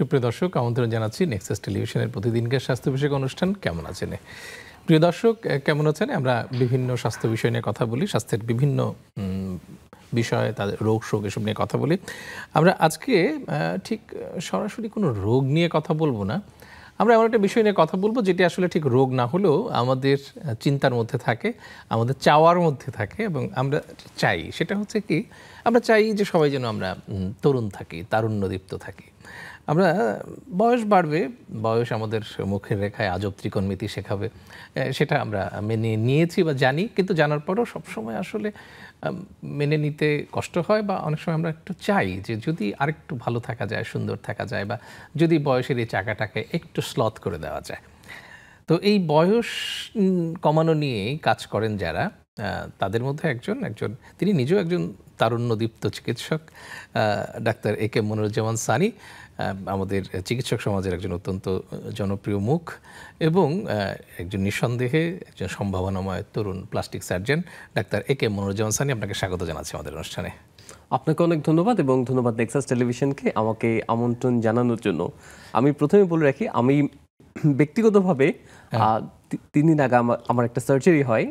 সুপ্রিয় দর্শক, আমন্ত্রণ জানাচ্ছি নেক্সাস টেলিভিশনের প্রতিদিনকার স্বাস্থ্য বিষয়ক অনুষ্ঠান কেমন আছেন। প্রিয় দর্শক, কেমন আছেন? আমরা বিভিন্ন স্বাস্থ্য বিষয় নিয়ে কথা বলি, স্বাস্থ্যের বিভিন্ন বিষয়, তাদের রোগ শোক এসব নিয়ে কথা বলি। আমরা আজকে ঠিক সরাসরি কোনো রোগ নিয়ে কথা বলবো না, আমরা এমন একটা বিষয় নিয়ে কথা বলবো যেটি আসলে ঠিক রোগ না হলেও আমাদের চিন্তার মধ্যে থাকে, আমাদের চাওয়ার মধ্যে থাকে এবং আমরা চাই। সেটা হচ্ছে কি, আমরা চাই যে সবাই যেন আমরা তরুণ থাকি, তারুণ্যদীপ্ত থাকি। আমরা বয়স বাড়বে, বয়স আমাদের মুখের রেখায় আজব ত্রিকোণমিতি শেখাবে, সেটা আমরা মেনে নিয়েছি বা জানি, কিন্তু জানার পরেও সবসময় আসলে মেনে নিতে কষ্ট হয় বা অনেক সময় আমরা একটু চাই যে যদি আরেকটু ভালো থাকা যায়, সুন্দর থাকা যায়, বা যদি বয়সের এই চাকাটাকে একটু স্লথ করে দেওয়া যায়। তো এই বয়স কমানো নিয়েই কাজ করেন যারা, তাদের মধ্যে একজন তিনি নিজেও একজন তারুণ্যদীপ্ত চিকিৎসক, ডাক্তার এ কে মনিরুজ্জামান সানি, আমাদের চিকিৎসক সমাজের একজন অত্যন্ত জনপ্রিয় মুখ এবং একজন নিঃসন্দেহে একজন সম্ভাবনাময় তরুণ প্লাস্টিক সার্জন, ডাক্তার এ কে মনিরুজ্জামান সানি। আপনাকে স্বাগত জানাচ্ছি আমাদের অনুষ্ঠানে। আপনাকে অনেক ধন্যবাদ এবং ধন্যবাদ নেক্সাস টেলিভিশনকে আমাকে আমন্ত্রণ জানানোর জন্য। আমি প্রথমে বলে রাখি, আমি ব্যক্তিগতভাবে 3 দিন আগে আমার একটা সার্জারি হয়।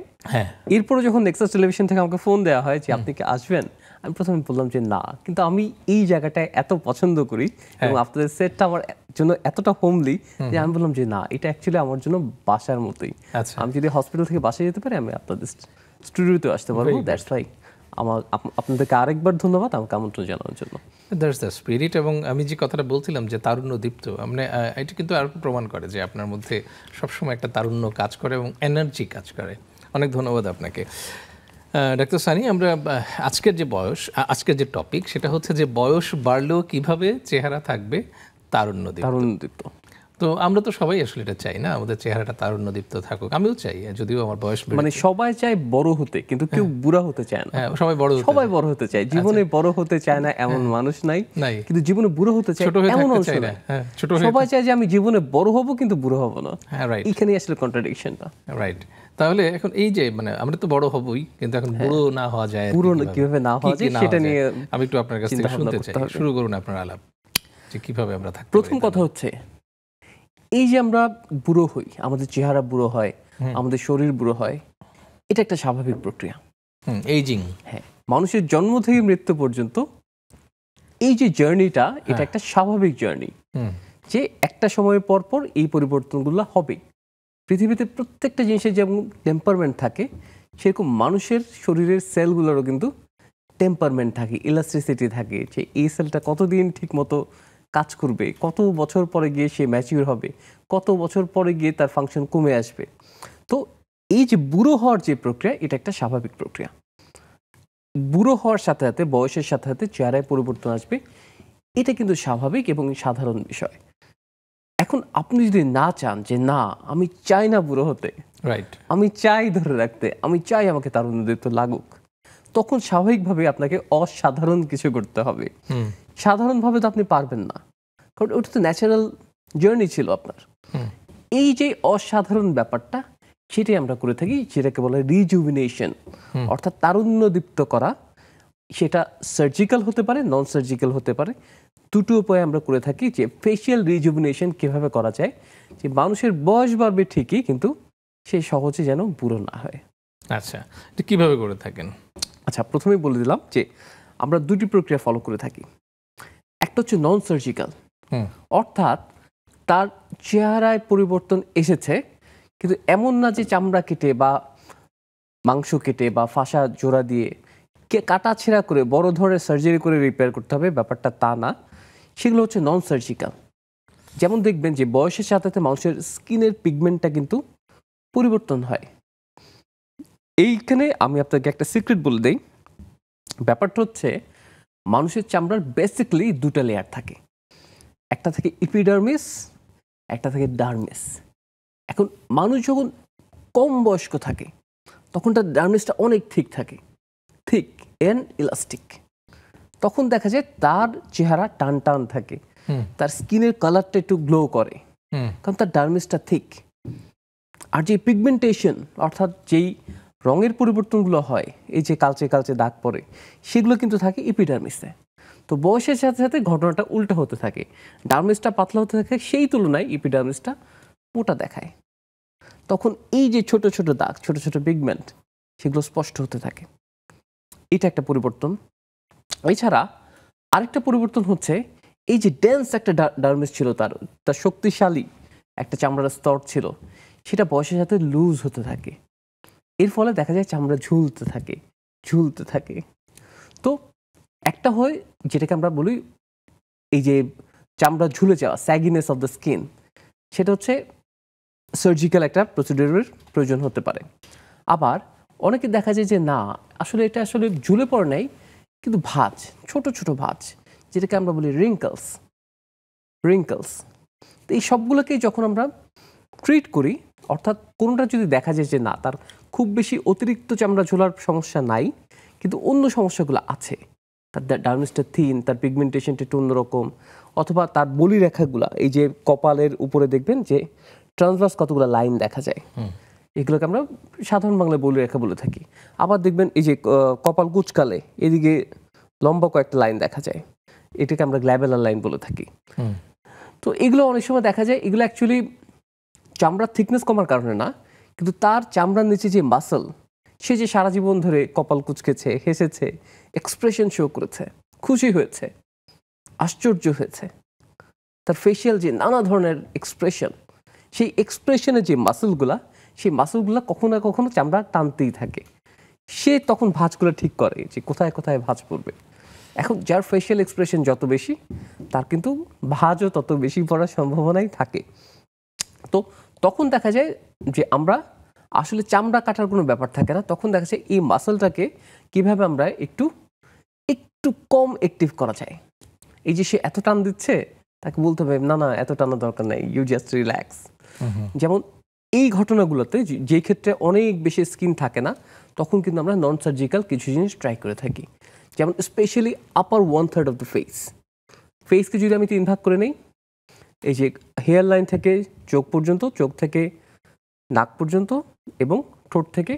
এরপরে যখন নেক্সাস টেলিভিশন থেকে আমাকে ফোন দেওয়া হয় যে আপনি কি আসবেন, আমি প্রথমে বললাম যে না, কিন্তু আমি এই জায়গাটায় এত পছন্দ করি এবং আপনাদের সেটটা আমার জন্য এতটা হোমলি যে আমি বললাম যে না, এটা অ্যাকচুয়ালি আমার জন্য বাসার মতোই। আমি যদি হসপিটাল থেকে বাসায় যেতে পারি, আমি আপনাদের স্টুডিওতে আসতে পারবো। দ্যাটস ওয়াই আপনাদেরকে আরেকবার ধন্যবাদ আমাকে আমন্ত্রণ জানানোর জন্য। That's the spirit. এবং আমি যে কথাটা বলছিলাম যে তারুণ্যদীপ্ত, মানে এটা কিন্তু আরও প্রমাণ করে যে আপনার মধ্যে সবসময় একটা তারুণ্য কাজ করে এবং এনার্জি কাজ করে। অনেক ধন্যবাদ আপনাকে ডাক্তার সানি। আমরা আজকের যে টপিক, সেটা হচ্ছে যে বয়স বাড়লেও কিভাবে চেহারা থাকবে তারুণ্যদীপ্ত। তো আমরা তো সবাই আসলে এটা চাই না, আমাদের চেহারাটা তারুণ্যদীপ্ত থাকুক। আমিও চাই, যদিও আমার বয়স, মানে সবাই চায় বড় হতে, কিন্তু কেউ বুড়া হতে চায় না। সবাই বড় হতে চায়, জীবনে বড় হতে চায় না এমন মানুষ নাই, কিন্তু জীবনে বুড়ো হতে চায় এমন মানুষ নাই। সবাই চায় যে আমি জীবনে বড় হব কিন্তু বুড়ো হব না। এখানেই আসলে কন্ট্রাডিকশনটা। রাইট। তাহলে এখন এই যে মানে আমরা তো বড় হবই, কিন্তু এখন বুড়ো না হওয়া যায়, কিভাবে না হওয়া যায় সেটা নিয়ে আমি একটু আপনার কাছ থেকে শুনতে চাই। শুরু করুন আপনার আলাপ, যে কিভাবে আমরা থাকতে। প্রথম কথা হচ্ছে, এই যে আমরা বুড়ো হই, আমাদের চেহারা বুড়ো হয়, আমাদের শরীর বুড়ো হয়, এটা একটা স্বাভাবিক প্রক্রিয়া। এইজিং। হ্যাঁ, মানুষের জন্ম থেকে মৃত্যু পর্যন্ত এই যে জার্নিটা, এটা একটা স্বাভাবিক জার্নি, যে একটা সময়ের পর পর এই পরিবর্তনগুলো হবে। পৃথিবীতে প্রত্যেকটা জিনিসের যেমন টেম্পারমেন্ট থাকে, সেরকম মানুষের শরীরের সেলগুলোরও কিন্তু টেম্পারমেন্ট থাকে, ইলাস্ট্রিসিটি থাকে, যে এই সেলটা কতদিন ঠিক মতো কাজ করবে, কত বছর পরে গিয়ে সে ম্যাচিউর হবে, কত বছর পরে গিয়ে তার ফাংশন কমে আসবে। তো এই যে বুড়ো হওয়ার যে প্রক্রিয়া, এটা একটা স্বাভাবিক প্রক্রিয়া। বুড়ো হওয়ার সাথে সাথে, বয়সের সাথে সাথে চেহারায় পরিবর্তন আসবে, এটা কিন্তু স্বাভাবিক এবং সাধারণ বিষয়। এখন আপনি যদি না চান যে না, আমি চাই না বুড়ো হতে, আমি চাই ধরে রাখতে, আমি চাই আমাকে তারুণ্যদীপ্ত লাগুক, তখন স্বাভাবিকভাবে আপনাকে অসাধারণ কিছু করতে হবে। সাধারণভাবে তো আপনি পারবেন না, কারণ ওটা তো ন্যাচারাল জার্নি ছিল আপনার। এই যে অসাধারণ ব্যাপারটা, সেটাই আমরা করে থাকি, যেটাকে বলে রিজুভিনেশন, অর্থাৎ তারুণ্যদীপ্ত করা। সেটা সার্জিক্যাল হতে পারে, নন সার্জিক্যাল হতে পারে। দুটো উপায়ে আমরা করে থাকি। যে ফেশিয়াল রিজুভিনেশন কিভাবে করা যায়, যে মানুষের বয়স বাড়বে ঠিকই, কিন্তু সে সহজে যেন বুড়ো না হয়। আচ্ছা, এটা কিভাবে করে থাকেন? আচ্ছা, প্রথমেই বলে দিলাম যে আমরা দুটি প্রক্রিয়া ফলো করে থাকি। একটা হচ্ছে নন সার্জিক্যাল, অর্থাৎ তার চেহারায় পরিবর্তন এসেছে, কিন্তু এমন না যে চামড়া কেটে বা মাংস কেটে বা ফাঁসা জোড়া দিয়ে কাটা ছেঁড়া করে বড় ধরনের সার্জারি করে রিপেয়ার করতে হবে, ব্যাপারটা তা না। সেগুলো হচ্ছে নন সার্জিক্যাল। যেমন দেখবেন যে বয়সের সাথে সাথে মানুষের স্কিনের পিগমেন্টটা কিন্তু পরিবর্তন হয়। এইখানে আমি আপনাকে একটা সিক্রেট বলে দেই। ব্যাপারটা হচ্ছে, মানুষের চামড়ার বেসিক্যালি দুটা লেয়ার থাকে, একটা থাকে এপিডার্মিস, একটা থাকে ডার্মিস। এখন মানুষ যখন কম বয়স্ক থাকে, তখন তার ডার্মিসটা অনেক থিক থাকে, থিক এন্ড ইলাস্টিক। তখন দেখা যায় তার চেহারা টান টান থাকে, তার স্কিনের কালারটা একটু গ্লো করে, কারণ তার ডার্মিসটা থিক। আর যে পিগমেন্টেশন, অর্থাৎ যেই রঙের পরিবর্তনগুলো হয়, এই যে কালচে কালচে দাগ পড়ে, সেগুলো কিন্তু থাকে এপিডার্মিসে। তো বয়সের সাথে সাথে ঘটনাটা উল্টো হতে থাকে, ডার্মিসটা পাতলা হতে থাকে, সেই তুলনায় ইপিডার্মিসটা মোটা দেখায়। তখন এই যে ছোট ছোট দাগ, ছোট ছোট পিগমেন্ট, সেগুলো স্পষ্ট হতে থাকে। এটা একটা পরিবর্তন। এছাড়া আরেকটা পরিবর্তন হচ্ছে এই যে ডেন্স একটা ডার্মিস ছিল, তার শক্তিশালী একটা চামড়ার স্তর ছিল, সেটা বয়সের সাথে লুজ হতে থাকে। এর ফলে দেখা যায় চামড়া ঝুলতে থাকে। তো একটা হয় যেটাকে আমরা বলি এই যে চামড়া ঝুলে যাওয়া, স্যাগিনেস অফ দ্য স্কিন, সেটা হচ্ছে সার্জিক্যাল একটা প্রসিডিউরের প্রয়োজন হতে পারে। আবার অনেকে দেখা যায় যে না, আসলে এটা আসলে ঝুলে পড়ে নাই, কিন্তু ভাঁজ, ছোট ছোট ভাঁজ, যেটাকে আমরা বলি রিঙ্কলস। তো এই সবগুলোকেই যখন আমরা ট্রিট করি, অর্থাৎ কোনোটা যদি দেখা যায় যে না, তার খুব বেশি অতিরিক্ত চামড়া ঝোলার সমস্যা নাই, কিন্তু অন্য সমস্যাগুলো আছে, তার ডার্মিসটা থিন, তার পিগমেন্টেশনটা একটু অন্যরকম, অথবা তার বলিরেখাগুলা, এই যে কপালের উপরে দেখবেন যে ট্রান্সভার্স কতগুলো লাইন দেখা যায়, এগুলোকে আমরা সাধারণ বাংলায় বলিরেখা বলে থাকি। আবার দেখবেন এই যে কপাল কুচকালে এদিকে লম্বা কয়েকটা লাইন দেখা যায়, এটাকে আমরা গ্ল্যাবেলার লাইন বলে থাকি। তো এগুলো অনেক সময় দেখা যায়, এগুলো অ্যাকচুয়ালি চামড়ার থিকনেস কমার কারণে না, কিন্তু তার চামড়ার নিচে যে মাসল, সে যে সারা জীবন ধরে কপাল কুচকেছে, হেসেছে, এক্সপ্রেশন শো করেছে, খুশি হয়েছে, আশ্চর্য হয়েছে, তার ফেশিয়াল যে নানা ধরনের এক্সপ্রেশন, সেই এক্সপ্রেশনের যে মাসলগুলা, সেই মাসলগুলা কখনো না কখনো চামড়া টানতেই থাকে। সে তখন ভাঁজগুলো ঠিক করে যে কোথায় কোথায় ভাঁজ পড়বে। এখন যার ফেশিয়াল এক্সপ্রেশন যত বেশি, তার কিন্তু ভাঁজও তত বেশি পড়ার সম্ভাবনাই থাকে। তো তখন দেখা যায় যে আমরা আসলে চামড়া কাটার কোনো ব্যাপার থাকে না, তখন দেখা যায় এই মাসলটাকে কিভাবে আমরা একটু কম অ্যাক্টিভ করা যায়। এই যে সে এত টান দিচ্ছে, তাকে বলতে হবে না না, এত টানার দরকার নাই, ইউ জাস্ট রিল্যাক্স। যেমন এই ঘটনাগুলোতে যে ক্ষেত্রে অনেক বেশি স্কিন থাকে না, তখন কিন্তু আমরা নন সার্জিক্যাল কিছু জিনিস ট্রাই করে থাকি। যেমন স্পেশালি আপার 1/3 অফ দ্য ফেসকে যদি আমি 3 ভাগ করে নেই, এই যে হেয়ার লাইন থেকে চোখ পর্যন্ত, চোখ থেকে নাক পর্যন্ত, এবং ঠোঁট থেকে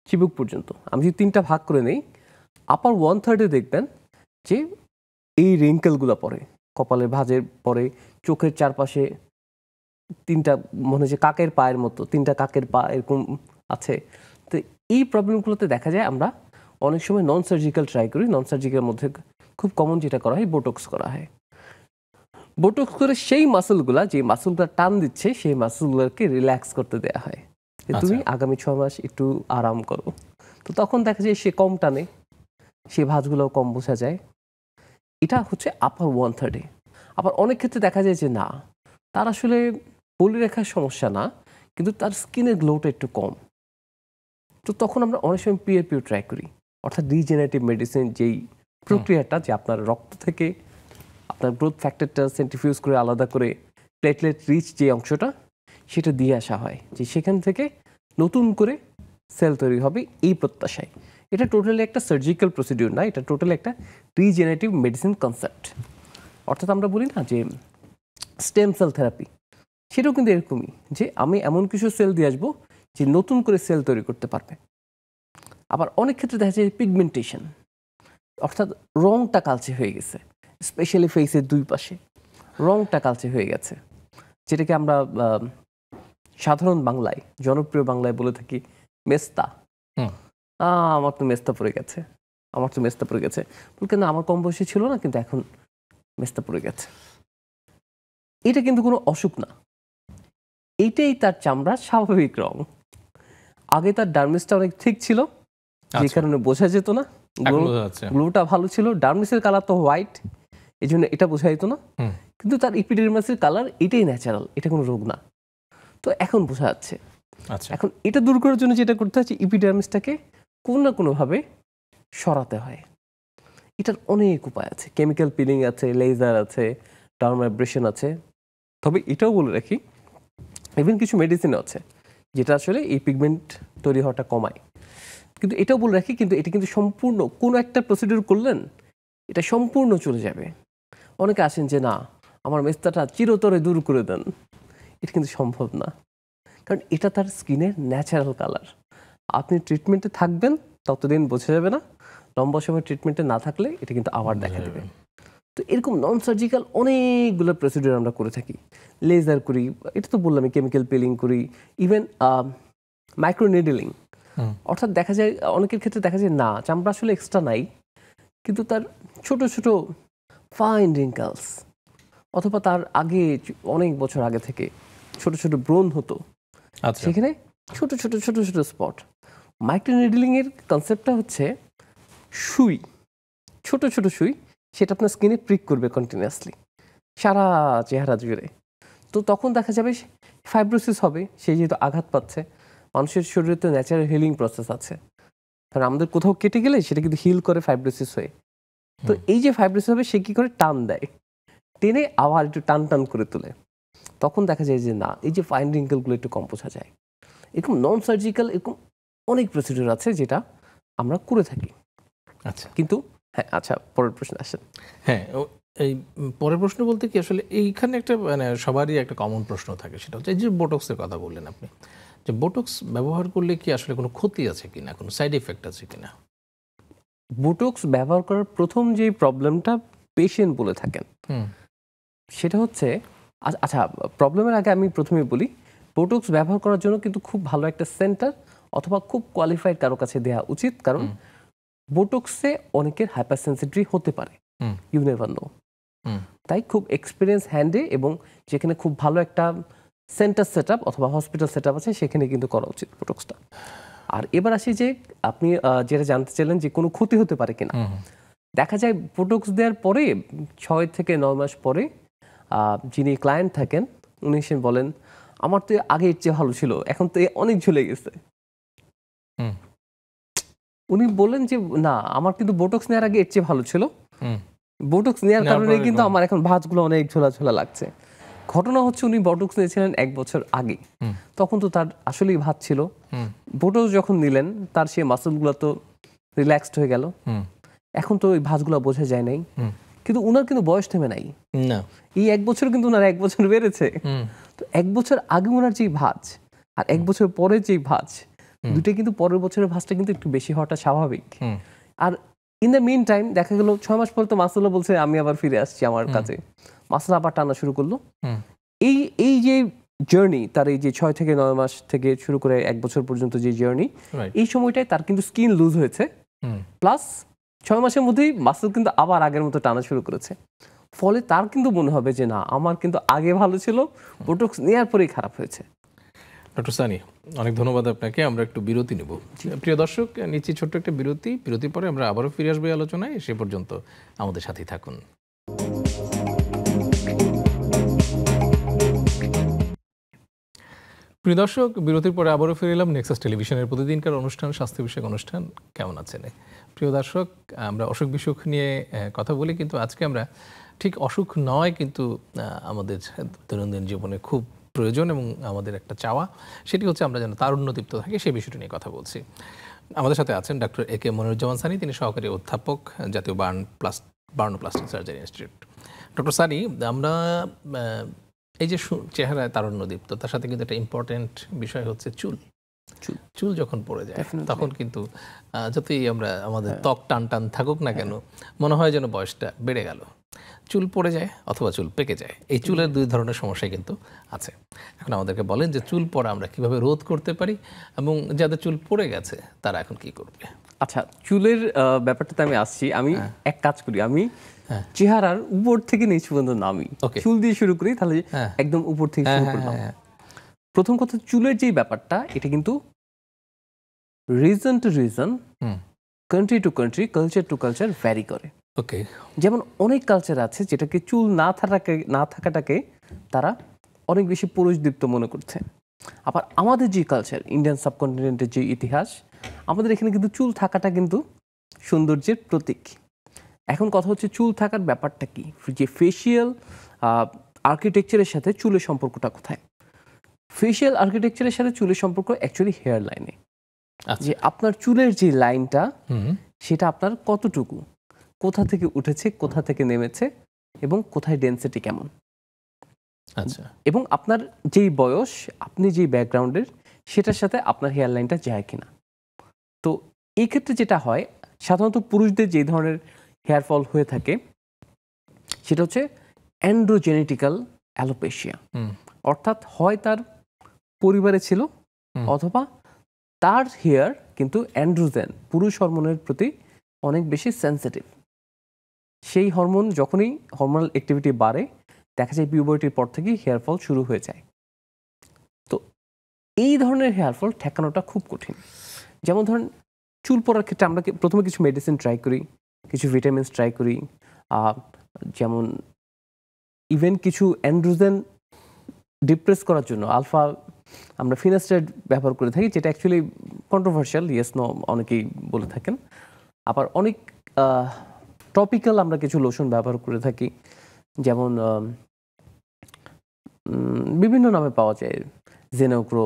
চিবুক পর্যন্ত, আমি যদি 3টা ভাগ করে নেই, আপার 1/3 দেখবেন যে এই রিঙ্কেলগুলো পড়ে, কপালের ভাঁজের পরে, চোখের চারপাশে 3টা মনে হয় যে কাকের পায়ের মতো, 3টা কাকের পা এরকম আছে। তো এই প্রবলেমগুলোতে দেখা যায় আমরা অনেক সময় নন সার্জিক্যাল ট্রাই করি। নন সার্জিক্যাল মধ্যে খুব কমন যেটা করা হয়, বোটক্স করা হয়। বোটক্স করে সেই মাসলগুলা, যে মাসলগুলো টান দিচ্ছে, সেই মাসলগুলোকে রিল্যাক্স করতে দেওয়া হয়, যে তুমি আগামী 6 মাস একটু আরাম করো। তো তখন দেখা যায় সে কম টানে, সে ভাঁজগুলোও কম বোঝা যায়। এটা হচ্ছে আপার 1/3। আবার অনেক ক্ষেত্রে দেখা যায় যে না, তার আসলে বলিরেখার সমস্যা না, কিন্তু তার স্কিনের গ্লোটা একটু কম। তো তখন আমরা অনেক সময় পিআরপিও ট্রাই করি, অর্থাৎ রিজেনারেটিভ মেডিসিন, যেই প্রক্রিয়াটা যে আপনার রক্ত থেকে আপনার গ্রোথ ফ্যাক্টরটা সেন্ট্রিফিউজ করে আলাদা করে প্লেটলেট রিচ যে অংশটা, সেটা দিয়ে আসা হয়, যে সেখান থেকে নতুন করে সেল তৈরি হবে এই প্রত্যাশায়। এটা টোটালি একটা সার্জিক্যাল প্রসিডিউর না, এটা টোটালি একটা রিজেনারেটিভ মেডিসিন কনসেপ্ট। অর্থাৎ আমরা বলি না যে স্টেম সেল থেরাপি, সেটাও কিন্তু এরকমই, যে আমি এমন কিছু সেল দিয়ে আসবো যে নতুন করে সেল তৈরি করতে পারবে। আবার অনেক ক্ষেত্রে দেখা যায় পিগমেন্টেশন, অর্থাৎ রংটা কালচে হয়ে গেছে, স্পেশালি ফেসের 2 পাশে রংটা কালচে হয়ে গেছে, যেটাকে আমরা সাধারণ বাংলায়, জনপ্রিয় বাংলায় বলে থাকি মেস্তা। আমার তো মেস্তা পড়ে গেছে, বলতে না, আমার কম বয়সী ছিল না, কিন্তু এখন মেস্তা পড়ে গেছে। এটা কিন্তু কোনো অসুখ না, এইটাই তার চামড়ার স্বাভাবিক রং। আগে তার ডার্মিসটা অনেক ঠিক ছিল, যে কারণে বোঝা যেত না, গ্লোটা ভালো ছিল, ডার্মিসের কালার তো হোয়াইট, এই জন্য এটা বোঝা যেত না, কিন্তু তার ইপিডার্মিসের কালার এটাই ন্যাচারাল, এটা কোনো রোগ না। তো এখন বোঝা যাচ্ছে। এখন এটা দূর করার জন্য যেটা করতে হচ্ছে, ইপিডার্মিসটাকে কোনো না কোনোভাবে সরাতে হয়। এটার অনেক উপায় আছে, কেমিক্যাল পিলিং আছে, লেজার আছে, ডার্মাব্রেশন আছে। তবে এটাও বলে রাখি, ইভেন কিছু মেডিসিন আছে যেটা আসলে এই পিগমেন্ট তৈরি হওয়াটা কমায়। কিন্তু এটাও বলে রাখি, কিন্তু এটা কিন্তু সম্পূর্ণ কোনো একটা প্রসিডিউর করলেন, এটা সম্পূর্ণ চলে যাবে। অনেকে আসেন যে না, আমার মেস্তাটা চিরতরে দূর করে দেন, এটা কিন্তু সম্ভব না, কারণ এটা তার স্কিনের ন্যাচারাল কালার। আপনি ট্রিটমেন্টে থাকবেন ততদিন বোঝা যাবে না, লম্বা সময় ট্রিটমেন্টে না থাকলে এটা কিন্তু আবার দেখা দেবে। তো এরকম নন সার্জিক্যাল অনেকগুলো প্রসিডিউর আমরা করে থাকি। লেজার করি, এটা তো বললাম, কেমিক্যাল পিলিং করি, ইভেন মাইক্রোনিডলিং। অর্থাৎ দেখা যায় অনেকের ক্ষেত্রে দেখা যায় না চামড়া আসলে এক্সট্রা নাই, কিন্তু তার ছোট ছোট ফাইন রিঙ্কলস, অথবা তার আগে অনেক বছর আগে থেকে ছোট ছোট ব্রণ হতো, সেখানে ছোট ছোট ছোট ছোট স্পট। মাইক্রোনিডলিং এর কনসেপ্টটা হচ্ছে সুই, ছোট ছোট সুই, সেটা আপনার স্কিনে প্রিক করবে কন্টিনিউয়াসলি সারা চেহারা জুড়ে। তো তখন দেখা যাবে ফাইব্রোসিস হবে, সে যেহেতু আঘাত পাচ্ছে। মানুষের শরীরে তো ন্যাচারাল হিলিং প্রসেস আছে, কারণ আমাদের কোথাও কেটে গেলে সেটা কিন্তু হিল করে ফাইব্রোসিস হয়ে। তো এই যে ফাইব্রোসিস হবে, সে কি করে টান দেয়, টেনে আবার একটু টান টান করে তোলে। তখন দেখা যায় যে না, এই যে ফাইন রিঙ্কেলগুলো একটু কম বোঝা যায়। এরকম নন সার্জিক্যাল এরকম অনেক প্রসিডিউর আছে যেটা আমরা করে থাকি। আচ্ছা, কিন্তু হ্যাঁ, আচ্ছা, পরের প্রশ্ন আসেন। হ্যাঁ, এই পরের প্রশ্ন বলতে কি আসলে এইখানে একটা মানে সবারই একটা কমন প্রশ্ন থাকে, সেটা হচ্ছে এই যে বোটক্সের কথা বললেন আপনি, যে বোটক্স ব্যবহার করলে কি আসলে কোনো ক্ষতি আছে কিনা, কোনো সাইড এফেক্ট আছে কিনা? বোটক্স ব্যবহার করার প্রথম যে প্রবলেমটা পেশেন্ট বলে থাকেন সেটা হচ্ছে, আচ্ছা, প্রবলেমের আগে আমি প্রথমে বলি, বোটক্স ব্যবহার করার জন্য কিন্তু খুব ভালো একটা সেন্টার অথবা খুব কোয়ালিফাইড কারো কাছে দেওয়া উচিত, কারণ বোটক্সে অনেকের হাইপার সেন্সিটিভ হতে পারে, ইউ নেভার নো। তাই খুব এক্সপিরিয়েন্স হ্যান্ডে এবং যেখানে খুব ভালো একটা সেন্টার সেট আপ অথবা হসপিটাল সেট আপ আছে, সেখানে কিন্তু করা উচিত বোটক্সটা। আর এবার আসি যে আপনি যেটা জানতে চাইলেন যে কোনো ক্ষতি হতে পারে কিনা। দেখা যায় বোটক্স দেওয়ার পরে 6 থেকে 9 মাস পরে যিনি ক্লায়েন্ট থাকেন উনি এসে বলেন, আমার তো আগে এর চেয়ে ভালো ছিল, এখন তো অনেক ঝুলে গেছে। উনি বলেন যে না, আমার কিন্তু বোটক্স নেওয়ার আগে এর চেয়ে ভালো ছিল, বোটক্স নেওয়ার কারণে কিন্তু আমার এখন ভাঁজগুলো অনেক ঝোলা ঝোলা লাগছে। ঘটনা হচ্ছে উনি বোটক্স নিয়েছিলেন 1 বছর আগে, তখন তো তার আসলেই ভাঁজ ছিল। বোটক্স যখন নিলেন তার সেই মাসলগুলো তো রিল্যাক্সড হয়ে গেল, এখন তো ওই ভাঁজগুলো বোঝা যায় নাই। কিন্তু উনার কিন্তু বয়স থেমে নাই, এই 1 বছর কিন্তু উনার 1 বছর বেড়েছে। তো 1 বছর আগে উনার যেই ভাঁজ আর 1 বছর পরে যেই ভাঁজ, দুটো কিন্তু পরের বছরের ভাঁজটা কিন্তু একটু বেশি হওয়াটা স্বাভাবিক। আর ইন দ্য মিন টাইম দেখা গেল 6 মাস পরে তো মাসুলও বলছে আমি আবার ফিরে আসছি আমার কাছে, মাসুল আবার টানা শুরু করলো। এই যে জার্নি, তার এই যে 6 থেকে 9 মাস থেকে শুরু করে 1 বছর পর্যন্ত যে জার্নি, এই সময়টায় তার কিন্তু স্কিন লুজ হয়েছে, প্লাস 6 মাসের মধ্যেই মাসুল কিন্তু আবার আগের মতো টানা শুরু করেছে। ফলে তার কিন্তু মনে হবে যে না, আমার কিন্তু আগে ভালো ছিল, বোটক্স নেওয়ার পরেই খারাপ হয়েছে। ডক্টর সানি, অনেক ধন্যবাদ আপনাকে। আমরা একটু বিরতি নেব। প্রিয় দর্শক, নিচ্ছি ছোট্ট একটা বিরতি। বিরতির পরে আমরা আবারও ফিরে আসবো আলোচনায়। সে পর্যন্ত আমাদের সাথেই থাকুন। প্রিয় দর্শক, বিরতির পরে আবারও ফিরে এলাম নেক্সাস টেলিভিশনের প্রতিদিনকার অনুষ্ঠান, স্বাস্থ্য বিষয়ক অনুষ্ঠান কেমন আছেন। প্রিয় দর্শক, আমরা অসুখ বিসুখ নিয়ে কথা বলি, কিন্তু আজকে আমরা ঠিক অসুখ নয়, কিন্তু আমাদের দৈনন্দিন জীবনে খুব প্রয়োজন এবং আমাদের একটা চাওয়া, সেটি হচ্ছে আমরা যেন তারুণ্যদীপ্ত থাকি, সেই বিষয়টি নিয়ে কথা বলছি। আমাদের সাথে আছেন ডক্টর এ.কে. মনিরুজ্জামান সানি, তিনি সহকারী অধ্যাপক, জাতীয় burn plastic surgery institute. Doctor Sunny, আমরা এই যে চেহারায় তারুণ্যদীপ্ত, তার সাথে কিন্তু একটা ইম্পর্টেন্ট বিষয় হচ্ছে চুল যখন পড়ে যায়, তখন কিন্তু যতই আমরা আমাদের ত্বক টান টান থাকুক না কেন, মনে হয় যেন বয়সটা বেড়ে গেল। চুল পড়ে যায় অথবা চুল পেকে যায়, এই চুলের 2 ধরনের সমস্যা কিন্তু আছে। এখন আমাদেরকে বলেন যে চুল পড়া আমরা কিভাবে রোধ করতে পারি, এবং যাদের চুল পড়ে গেছে তারা এখন কি করবে? আচ্ছা, চুলের ব্যাপারটাতে আমি আসছি। আমি এক কাজ করি, আমি চেহারার উপর থেকে নিচ পর্যন্ত নামি, চুল দিয়ে শুরু করি, তাহলে একদম উপর থেকে শুরু করলাম। প্রথম কথা, চুলের যে ব্যাপারটা, এটা কিন্তু reason to reason, country to country, culture to culture vary করে। ওকে, যেমন অনেক কালচার আছে যেটাকে চুল না থাকাটাকে তারা অনেক বেশি পুরুষদীপ্ত মনে করছে। আবার আমাদের যে কালচার, ইন্ডিয়ান সাবকন্টিনেন্টের যে ইতিহাস, আমাদের এখানে কিন্তু চুল থাকাটা কিন্তু সৌন্দর্যের প্রতীক। এখন কথা হচ্ছে চুল থাকার ব্যাপারটা কি, যে ফেসিয়াল আর্কিটেকচারের সাথে চুলের সম্পর্কটা কোথায়? ফেসিয়াল আর্কিটেকচারের সাথে চুলের সম্পর্ক অ্যাকচুয়ালি হেয়ার লাইনে, যে আপনার চুলের যে লাইনটা, সেটা আপনার কতটুকু, কোথা থেকে উঠেছে, কোথা থেকে নেমেছে, এবং কোথায় ডেন্সিটি কেমন। আচ্ছা, এবং আপনার যেই বয়স, আপনি যেই ব্যাকগ্রাউন্ডের, সেটার সাথে আপনার হেয়ার লাইনটা যায় কিনা। তো এই ক্ষেত্রে যেটা হয়, সাধারণত পুরুষদের যে ধরনের হেয়ার ফল হয়ে থাকে, সেটা হচ্ছে অ্যান্ড্রোজেনেটিক্যাল অ্যালোপেশিয়া। অর্থাৎ হয় তার পরিবারে ছিল অথবা তার হেয়ার কিন্তু অ্যান্ড্রোজেন পুরুষ হরমোনের প্রতি অনেক বেশি সেন্সিটিভ। সেই হরমোন যখনই হরমোনাল অ্যাক্টিভিটি বাড়ে দেখা যায় পিউবার্টির পর থেকেই হেয়ার ফল শুরু হয়ে যায়। তো এই ধরনের হেয়ার ফল ঠেকানোটা খুব কঠিন। যেমন ধরেন চুল পড়ার ক্ষেত্রে আমরা প্রথমে কিছু মেডিসিন ট্রাই করি, কিছু ভিটামিনস ট্রাই করি, যেমন ইভেন কিছু অ্যান্ড্রোজেন ডিপ্রেস করার জন্য আলফা আমরা ফিনাস্টেরয়েড ব্যবহার করে থাকি, যেটা অ্যাকচুয়ালি কন্ট্রোভার্সিয়াল, ইয়েস নো অনেকেই বলে থাকেন। আবার অনেক টপিক্যাল আমরা কিছু লোশন ব্যবহার করে থাকি, যেমন বিভিন্ন নামে পাওয়া যায়, জেনোগ্রো,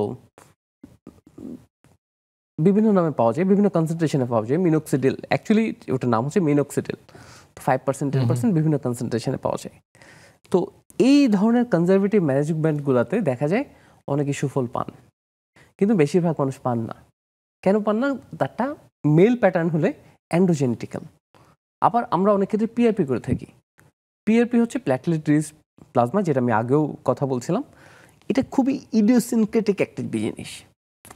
বিভিন্ন নামে পাওয়া যায়, বিভিন্ন কনসেন্ট্রেশনে পাওয়া যায়। মিনোক্সিডিল, অ্যাকচুয়ালি ওটার নাম হচ্ছে মিনোক্সিডিল, 5% 10% বিভিন্ন কনসেন্ট্রেশনে পাওয়া যায়। তো এই ধরনের কনজারভেটিভ ম্যানেজমেন্টগুলোতে দেখা যায় অনেকে সুফল পান, কিন্তু বেশিরভাগ মানুষ পান না। কেন পান না? তারটা মেল প্যাটার্ন হলে অ্যান্ড্রোজেনেটিক্যাল। আবার আমরা অনেক ক্ষেত্রে পিআরপি করে থাকি। পিআরপি হচ্ছে প্ল্যাটলেট রিচ প্লাজমা, যেটা আমি আগেও কথা বলছিলাম। এটা খুবই ইডিওসিনক্রেটিক একটা জিনিস,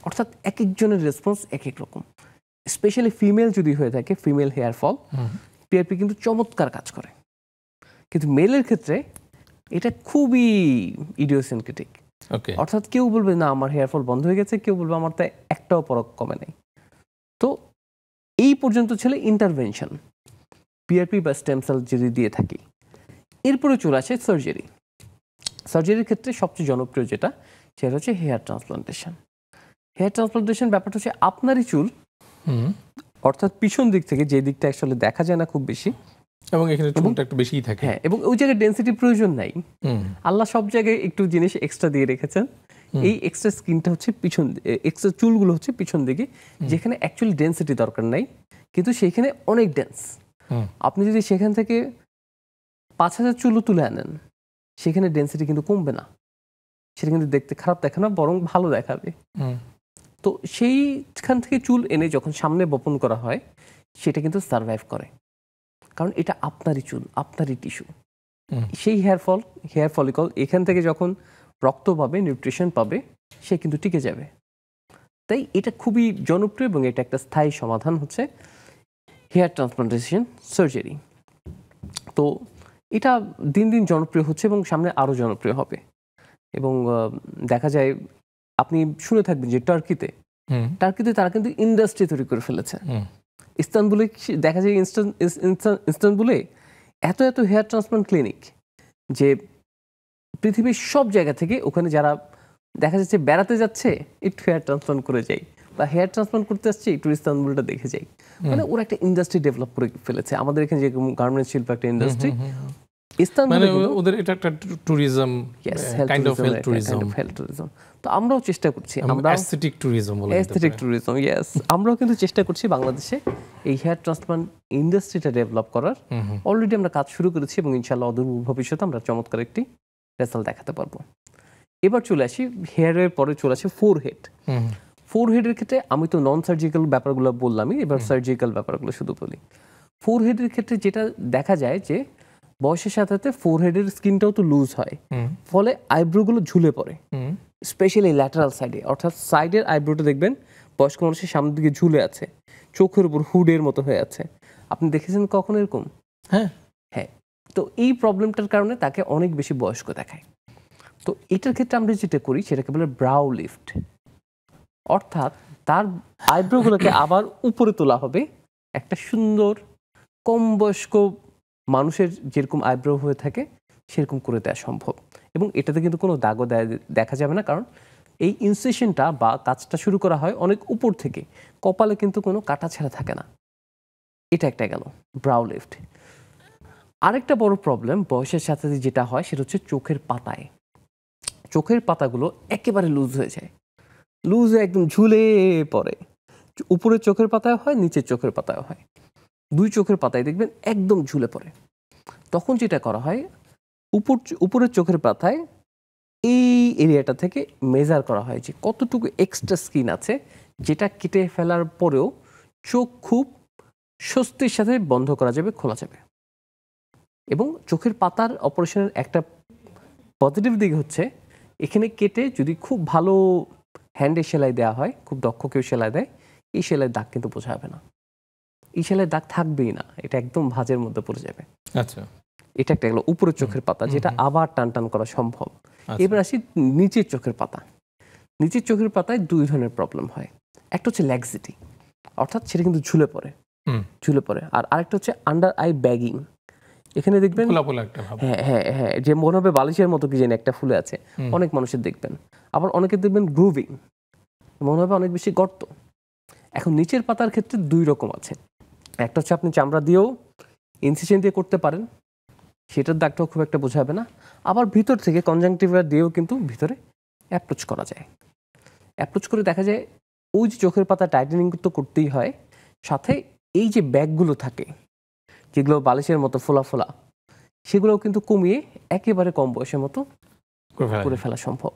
অর্থাৎ এক একজনের রেসপন্স এক এক রকম। স্পেশালি ফিমেল যদি হয়ে থাকে, ফিমেল হেয়ার ফল, পিআরপি কিন্তু চমৎকার কাজ করে। কিন্তু মেলের ক্ষেত্রে এটা খুবই ইডিওসিনক্রেটিক। অর্থাৎ কেউ বলবে না আমার হেয়ার ফল বন্ধ হয়ে গেছে, কেউ বলবে আমার তো একটাও পরক কমে নাই। তো এই পর্যন্ত ছিল ইন্টারভেনশন, পিআরপি বা স্টেম সেল যদি দিয়ে থাকি। এরপরে চলে আসে সার্জারি। সার্জারির ক্ষেত্রে সবচেয়ে জনপ্রিয় যেটা, সেটা হচ্ছে হেয়ার ট্রান্সপ্লান্টেশন। হেয়ার ট্রান্সপ্লান্টেশন ব্যাপারটা হচ্ছে আপনারই চুল, অর্থাৎ পিছন দিক থেকে, যে দিকটা আসলে দেখা যায় না খুব বেশি, এবং এখানে চুলটা একটু বেশিই থাকে। হ্যাঁ, এবং ওই জায়গায় ডেনসিটি প্রয়োজন নাই। আল্লাহ সব জায়গায় একটু জিনিস এক্সট্রা দিয়ে রেখেছেন। এই এক্সট্রা স্কিনটা হচ্ছে পিছন, এক্সট্রা চুলগুলো হচ্ছে পিছন দিকে, যেখানে অ্যাকচুয়ালি ডেনসিটি দরকার নাই, কিন্তু সেইখানে অনেক ডেন্স। আপনি যদি সেখান থেকে 5000 চুলও তুলে আনেন, সেখানে ডেন্সিটি কিন্তু কমবে না, সেটা কিন্তু দেখতে খারাপ দেখে না, বরং ভালো দেখাবে। তো সেইখান থেকে চুল এনে যখন সামনে বপন করা হয়, সেটা কিন্তু সারভাইভ করে, কারণ এটা আপনারই চুল, আপনারই টিস্যু। সেই হেয়ার ফলিকল এখান থেকে যখন রক্ত পাবে, নিউট্রিশন পাবে, সে কিন্তু টিকে যাবে। তাই এটা খুবই জনপ্রিয় এবং এটা একটা স্থায়ী সমাধান হচ্ছে হেয়ার ট্রান্সপ্লান্টেশন সার্জারি। তো এটা দিন দিন জনপ্রিয় হচ্ছে এবং সামনে আরও জনপ্রিয় হবে। এবং দেখা যায়, আপনি শুনে থাকবেন যে টার্কিতে তারা কিন্তু ইন্ডাস্ট্রি তৈরি করে ফেলেছে। ইস্তানবুলে দেখা যায়, ইস্তানবুলে এত এত হেয়ার ট্রান্সপ্লান্ট ক্লিনিক, যে পৃথিবীর সব জায়গা থেকে ওখানে যারা দেখা যাচ্ছে বেড়াতে যাচ্ছে, একটু হেয়ার ট্রান্সপ্লান্ট করে যাই, বা হেয়ার ট্রান্সপ্লান্ট করতে আসছে, একটু ইস্তানবুলটা দেখে যাই। মানে ওরা একটা ইন্ডাস্ট্রি ডেভেলপ করে ফেলেছে। আমাদের এখানে যে গার্মেন্টস শিল্প একটা ইন্ডাস্ট্রি, মানে ওদের এটা একটা tourism, kind of health tourism. তো আমরাও চেষ্টা করছি, আমরা অ্যাস্থেটিক ট্যুরিজম বলে, অ্যাস্থেটিক ট্যুরিজম, ইয়েস, আমরাও কিন্তু চেষ্টা করছি বাংলাদেশে এই হেয়ার ট্রান্সপ্লান্ট ইন্ডাস্ট্রিটা ডেভেলপ করার। অলরেডি আমরা কাজ শুরু করেছি এবং ইনশাআল্লাহ অদূর ভবিষ্যতে আমরা চমৎকার একটি রেজাল্ট দেখাতে পারবো। এবার চলে আসি হেয়ারের পরে, চলে আসি ফোরহেড। ফোরহেডের ক্ষেত্রে আমি তো নন সার্জিক্যাল ব্যাপারগুলো বললামই, এবার সার্জিক্যাল ব্যাপারগুলো শুধু বলি। ফোরহেডের ক্ষেত্রে যেটা দেখা যায় যে বয়সের সাথে সাথে ফোরহেডের স্কিনটাও তো লুজ হয়, ফলে আইব্রোগুলো ঝুলে পড়ে, স্পেশালি ল্যাটারাল সাইডে, অর্থাৎ সাইডের আইব্রোটা দেখবেন বয়স্ক মানুষের সামনের দিকে ঝুলে আছে, চোখের উপর হুডের মতো হয়ে আছে। আপনি দেখেছেন কখনো এরকম? হ্যাঁ। তো এই প্রবলেমটার কারণে তাকে অনেক বেশি বয়স্ক দেখায়। তো এটার ক্ষেত্রে আমরা যেটা করি সেটাকে বলে ব্রাউ লিফট, অর্থাৎ তার আইব্রোগুলোকে আবার উপরে তোলা হবে, একটা সুন্দর কম বয়স্ক মানুষের যেরকম আইব্রো হয়ে থাকে সেরকম করে দেওয়া সম্ভব। এবং এটাতে কিন্তু কোনো দাগও দেখা যাবে না, কারণ এই ইনসেশনটা বা কাজটা শুরু করা হয় অনেক উপর থেকে, কপালে কিন্তু কোনো কাটা ছেঁড়া থাকে না। এটা একটা গেল ব্রাউ লিফট। আরেকটা বড় প্রবলেম বয়সের সাথে যেটা হয় সেটা হচ্ছে চোখের পাতায়। চোখের পাতাগুলো একেবারে লুজ হয়ে যায়, লুজ হয়ে একদম ঝুলে পড়ে। উপরের চোখের পাতায় হয়, নিচের চোখের পাতায় হয়, দুই চোখের পাতায় দেখবেন একদম ঝুলে পড়ে। তখন যেটা করা হয়, উপরের চোখের পাতায় এই এরিয়াটা থেকে মেজার করা হয় যে কতটুকু এক্সট্রা স্কিন আছে, যেটা কেটে ফেলার পরেও চোখ খুব স্বস্তির সাথে বন্ধ করা যাবে, খোলা যাবে। এবং চোখের পাতার অপারেশনের একটা পজিটিভ দিক হচ্ছে এখানে কেটে যদি খুব ভালো হ্যান্ডে সেলাই দেওয়া হয়, খুব দক্ষ কেউ সেলাই দেয়, এই সেলাইয়ের দাগ কিন্তু বোঝা যাবে না, এই সেলাইয়ের দাগ থাকবেই না, এটা একদম ভাঁজের মধ্যে পড়ে যাবে। আচ্ছা, এটা একটা গেল উপরের চোখের পাতা, যেটা আবার টান টান করা সম্ভব। এবার আসি নিচের চোখের পাতা। নিচের চোখের পাতায় দুই ধরনের প্রবলেম হয়। একটা হচ্ছে ল্যাক্সিটি, অর্থাৎ সেটা কিন্তু ঝুলে পড়ে, আর আরেকটা হচ্ছে আন্ডার আই ব্যাগিং। এখানে দেখবেন হ্যাঁ, যে মনে হবে বালিশের মতো কি জানি একটা ফুলে আছে, অনেক মানুষের দেখবেন। আবার অনেকে দেখবেন গ্রুভিং, মনে হবে অনেক বেশি গর্ত। এখন নিচের পাতার ক্ষেত্রে দুই রকম আছে। একটা হচ্ছে আপনি চামড়া দিয়েও ইনসিশন দিয়ে করতে পারেন, সেটার দাগটাও খুব একটা বোঝা যাবে না। আবার ভিতর থেকে কনজাংটিভা দিয়েও কিন্তু ভিতরে অ্যাপ্রোচ করা যায়। অ্যাপ্রোচ করে দেখা যায় ওই যে চোখের পাতা টাইটেনিং তো করতেই হয়, সাথে এই যে ব্যাগগুলো থাকে যেগুলো বালিশের মতো ফোলা ফোলা, সেগুলোও কিন্তু কমিয়ে একেবারে কম বয়সের মতো করে ফেলা সম্ভব।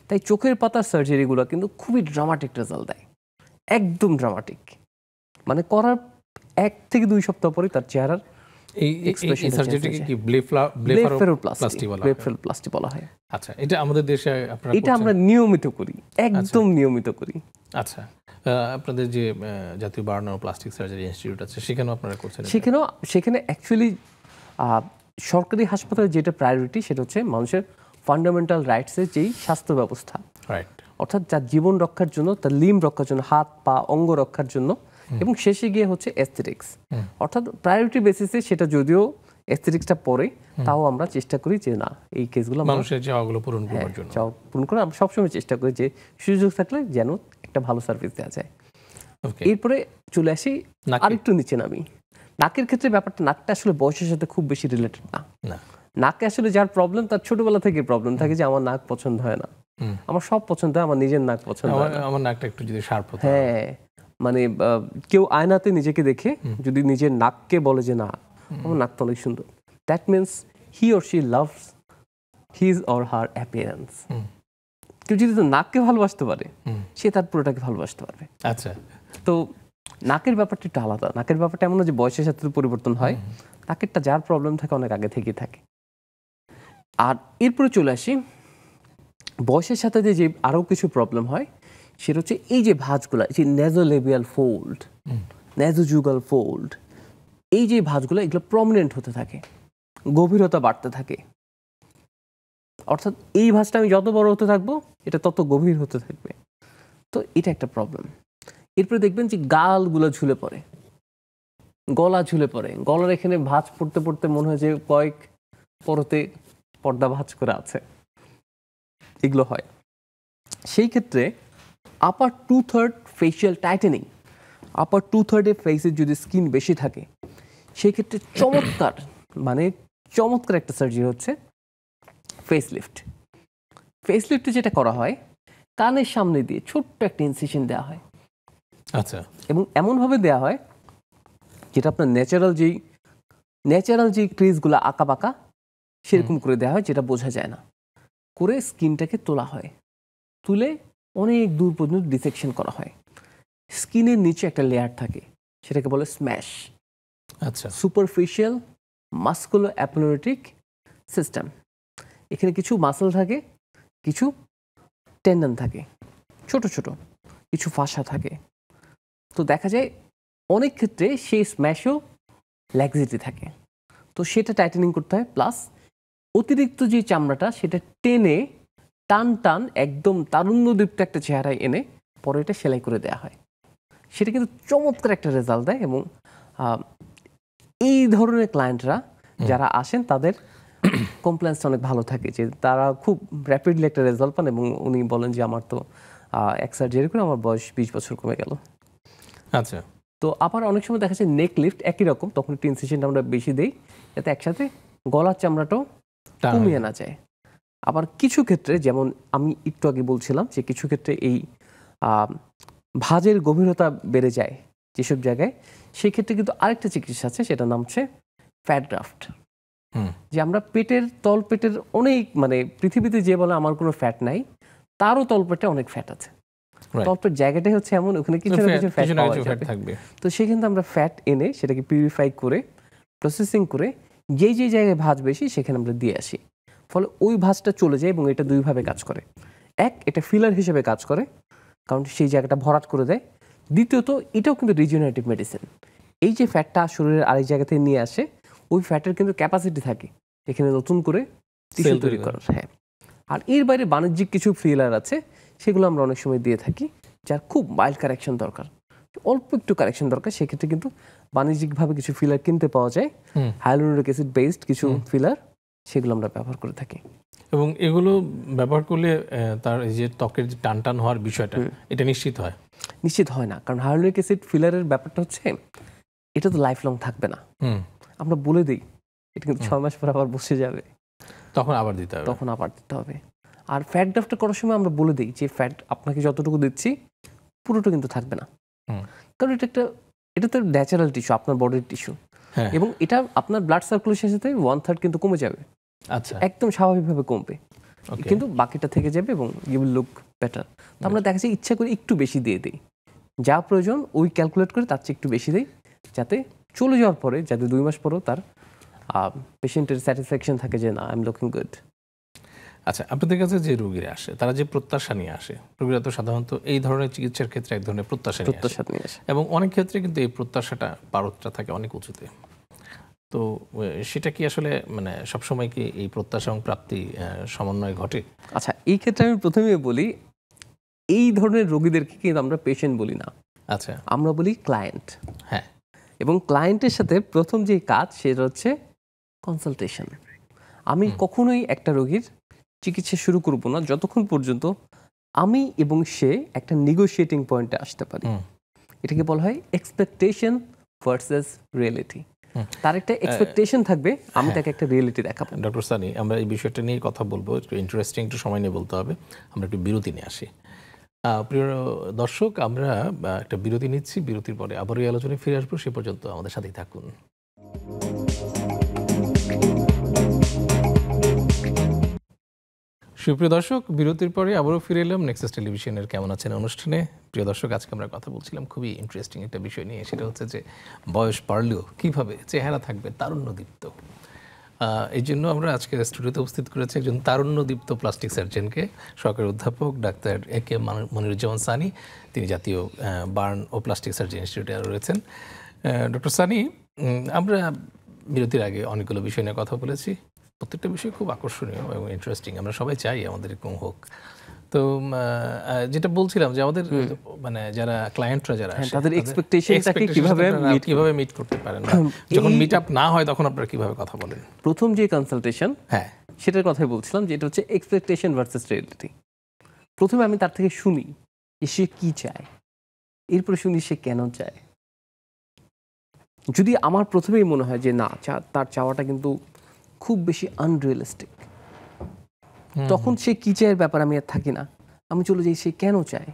তাই চোখের পাতার সার্জারিগুলো কিন্তু খুবই ড্রামাটিক রেজাল্ট দেয়, একদম ড্রামাটিক। মানে করার 1 থেকে 2 সপ্তাহ পরে তার চেহারার ব্লেফারোপ্লাস্টি বলা হয়। আচ্ছা, এটা আমাদের দেশে আপনারা এটা আমরা নিয়মিত করি, একদম নিয়মিত করি। আচ্ছা, আপনাদের যে জাতীয় বার্নারোপ্লাস্টিক সার্জারি ইনস্টিটিউট আছে সেখানেও আপনারা করছেন? সেখানে অ্যাকচুয়ালি সরকারি হাসপাতালে যেটা প্রায়োরিটি সেটা হচ্ছে মানুষের ফান্ডামেন্টাল রাইটসের যেই স্বাস্থ্য ব্যবস্থা, অর্থাৎ যার জীবন রক্ষার জন্য, তার লিম রক্ষার জন্য, হাত পা অঙ্গ রক্ষার জন্য, এবং শেষে গিয়ে হচ্ছে এস্থেটিক্স, অর্থাৎ প্রায়োরিটি বেসিসে সেটা যদিও এস্থেটিক্সটা পরে, তাও আমরা চেষ্টা করি যে না, এই কেসগুলো মানুষের চাওয়াগুলো পূরণ করার জন্য পূরণ করে আমরা সবসময় চেষ্টা করি যে সুযোগ থাকলে যেন একটা ভালো সার্ভিস দেওয়া যায়। এরপরে চলে আসি আরেকটু নিচে নামি। নাকের ক্ষেত্রে ব্যাপারটা, নাকটা আসলে বয়সের সাথে খুব বেশি রিলেটেড না। নাকে আসলে যার প্রবলেম, তার ছোটবেলা থেকে প্রবলেম থাকে যে আমার নাক পছন্দ হয় না, আমার সব পছন্দ হয়, আমার নিজের নাক পছন্দ হয় না, আমার নাকটা একটু যদি শার্প হতো। হ্যাঁ, মানে কেউ আয়নাতে নিজেকে দেখে যদি নিজের নাককে বলে যে না আমার নাকটা অনেক সুন্দর, that means he or she loves his or her appearance. কেউ যদি তো নাককে ভালোবাসতে পারে, সে তার পুরোটাকে ভালোবাসতে পারবে। আচ্ছা, তো নাকের ব্যাপারটা একটু আলাদা। নাকের ব্যাপারটা এমন যে বয়সের সাথে পরিবর্তন হয়, নাকেরটা যার প্রবলেম থাকে অনেক আগে থেকেই থাকে। আর এরপরে চলে আসি বয়সের সাথে যে আরও কিছু প্রবলেম হয়, সেটা হচ্ছে এই যে ভাঁজগুলো, যে নেজোলেবিয়াল ফোল্ড, নেজোজুগাল ফোল্ড, এই যে ভাঁজগুলো, এগুলো প্রমিনেন্ট হতে থাকে, গভীরতা বাড়তে থাকে। অর্থাৎ এই ভাঁজটা আমি যত বড় হতে থাকবো, এটা তত গভীর হতে থাকবে। তো এটা একটা প্রবলেম। এরপরে দেখবেন যে গালগুলো ঝুলে পড়ে, গলা ঝুলে পড়ে, গলার এখানে ভাঁজ পড়তে পড়তে মনে হয় যে কয়েক পরতে পর্দা ভাঁজ করে আছে, এগুলো হয়। সেই ক্ষেত্রে আপার 2/3 ফেশিয়াল টাইটেনিং, আপার 2/3 ফেসের যদি স্কিন বেশি থাকে, সেই ক্ষেত্রে চমৎকার একটা সার্জারি হচ্ছে ফেস লিফট। ফেস লিফটে যেটা করা হয়, কানের সামনে দিয়ে ছোট্ট একটা ইনসিশন দেওয়া হয়। আচ্ছা, এবং এমনভাবে দেওয়া হয় যেটা আপনার ন্যাচারাল যেই ক্রিজগুলো আঁকা বাঁকা, সেরকম করে দেওয়া হয়, যেটা বোঝা যায় না, করে স্কিনটাকে তোলা হয়, তুলে অনেক দূর পর্যন্ত ডিসেকশন করা হয়। স্কিনের নিচে একটা লেয়ার থাকে, সেটাকে বলে স্ম্যাশ। আচ্ছা, সুপারফিশিয়াল মাস্কুলো অ্যাপোনেউরিটিক সিস্টেম। এখানে কিছু মাসল থাকে, কিছু টেন্ডন থাকে, ছোট ছোট কিছু ফাঁসা থাকে। তো দেখা যায় অনেক ক্ষেত্রে সেই স্ম্যাশও ল্যাক্সিটি থাকে, তো সেটা টাইটেনিং করতে হয়। প্লাস অতিরিক্ত যে চামড়াটা, সেটা টেনে টান একদম তারুণ্যদীপ্ত একটা চেহারায় এনে পরে এটা সেলাই করে দেওয়া হয়। সেটা কিন্তু চমৎকার একটা রেজাল্ট দেয়। এবং এই ধরনের ক্লায়েন্টরা যারা আসেন, তাদের কমপ্লেন্সটা অনেক ভালো থাকে, যে তারা খুব র্যাপিডলি একটা রেজাল্ট পান, এবং উনি বলেন যে আমার তো এক সার্জারি করে আমার বয়স 20 বছর কমে গেল। আচ্ছা, তো আবার অনেক সময় দেখা যায় নেক লিফট একই রকম, তখন একটু ইনসিশনটা আমরা বেশি দিই, যাতে একসাথে গলার চামড়াটাও কমিয়ে না যায়। আবার কিছু ক্ষেত্রে, যেমন আমি একটু আগে বলছিলাম যে কিছু ক্ষেত্রে এই ভাঁজের গভীরতা বেড়ে যায় যেসব জায়গায়, সেই ক্ষেত্রে কিন্তু আরেকটা চিকিৎসা আছে, সেটা নাম হচ্ছে ফ্যাট গ্রাফট। যে আমরা তলপেটের অনেক, মানে পৃথিবীতে যে বলে আমার কোনো ফ্যাট নাই, তারও তলপেটে অনেক ফ্যাট আছে। তলপেট জায়গাটাই হচ্ছে এমন, ওখানে কিছু না কিছু ফ্যাট পাওয়া যাবে। তো সেখানে আমরা ফ্যাট এনে সেটাকে পিউরিফাই করে, প্রসেসিং করে যেই যেই জায়গায় ভাঁজ বেশি সেখানে আমরা দিয়ে আসি, ফলে ওই ভাঁজটা চলে যায় এবং এটা দুইভাবে কাজ করে। এক, এটা ফিলার হিসেবে কাজ করে, কারণ সেই জায়গাটা ভরাট করে দেয়। দ্বিতীয়ত, এটাও কিন্তু রিজেনারেটিভ মেডিসিন। এই যে ফ্যাটটা শরীরের আরেক জায়গা থেকে নিয়ে আসে, ওই ফ্যাটের কিন্তু ক্যাপাসিটি থাকে এখানে নতুন করে টিস্যু তৈরি করার। হ্যাঁ, আর এর বাইরে বাণিজ্যিক কিছু ফিলার আছে, সেগুলো আমরা অনেক সময় দিয়ে থাকি, যার খুব মাইল্ড কারেকশন দরকার, অল্প একটু কারেকশন দরকার, সেক্ষেত্রে কিন্তু বাণিজ্যিকভাবে কিছু ফিলার কিনতে পাওয়া যায়, হাইলুরোনিক অ্যাসিড বেসড কিছু ফিলার, সেগুলো আমরা ব্যবহার করে থাকি। এবং এগুলো ব্যবহার করলে তার এই যে ত্বকের যে টান টান হওয়ার বিষয়টা, এটা নিশ্চিত হয়? নিশ্চিত হয় না, কারণ হাইলুরোনিক অ্যাসিড ফিলারের ব্যাপারটা হচ্ছে এটা তো লাইফ লং থাকবে না। আমরা বলে দিই এটা কিন্তু 6 মাস পর আবার বসে যাবে, তখন আবার দিতে হবে। তখন আবার দিতে হবে। আর ফ্যাট গ্রাফট করার সময় আমরা বলে দিই যে ফ্যাট আপনাকে যতটুকু দিচ্ছি পুরোটা কিন্তু থাকবে না, কারণ এটা তো ন্যাচারাল টিস্যু, আপনার বডির টিস্যু, এবং এটা আপনার ব্লাড সার্কুলেশনের সাথে 1/3 কিন্তু কমে যাবে। আচ্ছা, একদম স্বাভাবিকভাবে কমবে, কিন্তু বাকিটা থেকে যাবে এবং ইউ উইল লুক বেটার। তো আমরা দেখা যায় ইচ্ছা করে একটু বেশি দিয়ে দিই, যা প্রয়োজন ওই ক্যালকুলেট করে তার চেয়ে একটু বেশি দিই, যাতে চলে যাওয়ার পরে যাতে 2 মাস পরেও তার পেশেন্টের স্যাটিসফ্যাকশন থাকে যে না, আই এম লুকিং গুড। আচ্ছা, আপনাদের কাছে যে রোগীরা আসে তারা যে প্রত্যাশা নিয়ে আসে, রোগীরা তো সাধারণত এই ধরনের চিকিৎসার ক্ষেত্রে এক ধরনের প্রত্যাশা নিয়ে আসে, এবং অনেক ক্ষেত্রে কিন্তু এই প্রত্যাশাটা পারদটা থাকে অনেক উঁচুতে। তো সেটা কি আসলে মানে সবসময় কি এই প্রত্যাশা এবং প্রাপ্তি সমন্বয় ঘটে? আচ্ছা, এই ক্ষেত্রে আমি প্রথমে বলি, এই ধরনের রোগীদেরকে কিন্তু আমরা পেশেন্ট বলি না, আচ্ছা, আমরা বলি ক্লায়েন্ট। হ্যাঁ, এবং ক্লায়েন্টের সাথে প্রথম যে কাজ সেটা হচ্ছে কনসালটেশন। আমি কখনোই একটা রোগীর চিকিৎসা শুরু করব না যতক্ষণ পর্যন্ত আমি এবং সে একটা নেগোশিয়েটিং পয়েন্টে আসতে পারি। এটাকে বলা হয় এক্সপেকটেশন ভার্সেস রিয়েলিটি। তার একটা এক্সপেকটেশন থাকবে, আমি তাকে একটা রিয়েলিটি দেখাবো। ডক্টর সানি, আমরা এই বিষয়টা নিয়ে কথা বলবো, একটু ইন্টারেস্টিং, একটু সময় নিয়ে বলতে হবে, আমরা একটু বিরতি নিয়ে আসি। প্রিয় দর্শক, আমরা একটা বিরতি নিচ্ছি, বিরতির পরে আবারও এই আলোচনায় ফিরে আসবো, সে পর্যন্ত আমাদের সাথেই থাকুন। সুপ্রিয় দর্শক, বিরতির পরে আবারও ফিরে এলাম নেক্সাস টেলিভিশনের কেমন আছেন অনুষ্ঠানে। প্রিয় দর্শক, আজকে আমরা কথা বলছিলাম খুবই ইন্টারেস্টিং একটা বিষয় নিয়ে, সেটা হচ্ছে যে বয়স বাড়লেও কীভাবে চেহারা থাকবে তারুণ্যদীপ্ত। এই জন্য আমরা আজকে স্টুডিওতে উপস্থিত করেছি একজন তারুণ্যদীপ্ত প্লাস্টিক সার্জনকে, সহকারী অধ্যাপক ডাক্তার এ.কে মনিরুজ্জামান সানি। তিনি জাতীয় বার্ন ও প্লাস্টিক সার্জারি ইনস্টিটিউটে রয়েছেন। ডক্টর সানি, আমরা বিরতির আগে অনেকগুলো বিষয় নিয়ে কথা বলেছি, প্রত্যেকটা বিষয় খুব আকর্ষণীয় এবং ইন্টারেস্টিং, আমরা সবাই চাই আমাদের এরকম হোক। তো যেটা বলছিলাম যে আমাদের মানে যারা ক্লায়েন্টরা যারা আসে তাদের এক্সপেকটেশনটাকে কিভাবে মিট করতে পারেন, যখন মিট আপ না হয় তখন আপনারা কিভাবে কথা বলেন? প্রথম যে কনসালটেশন, হ্যাঁ, সেটার কথাই বলছিলাম, যে এটা হচ্ছে এক্সপেকটেশন ভার্সেস রিয়েলিটি। প্রথমে আমি তার থেকে শুনি যে সে কি চায়, এরপরে শুনি সে কেন চায়। যদি আমার প্রথমেই মনে হয় যে না, তার চাওয়াটা কিন্তু খুব বেশি আনরিয়েলিস্টিক, তখন সে কি চায় ব্যাপার আমি আর থাকি না, আমি চলে যাই সে কেন চায়।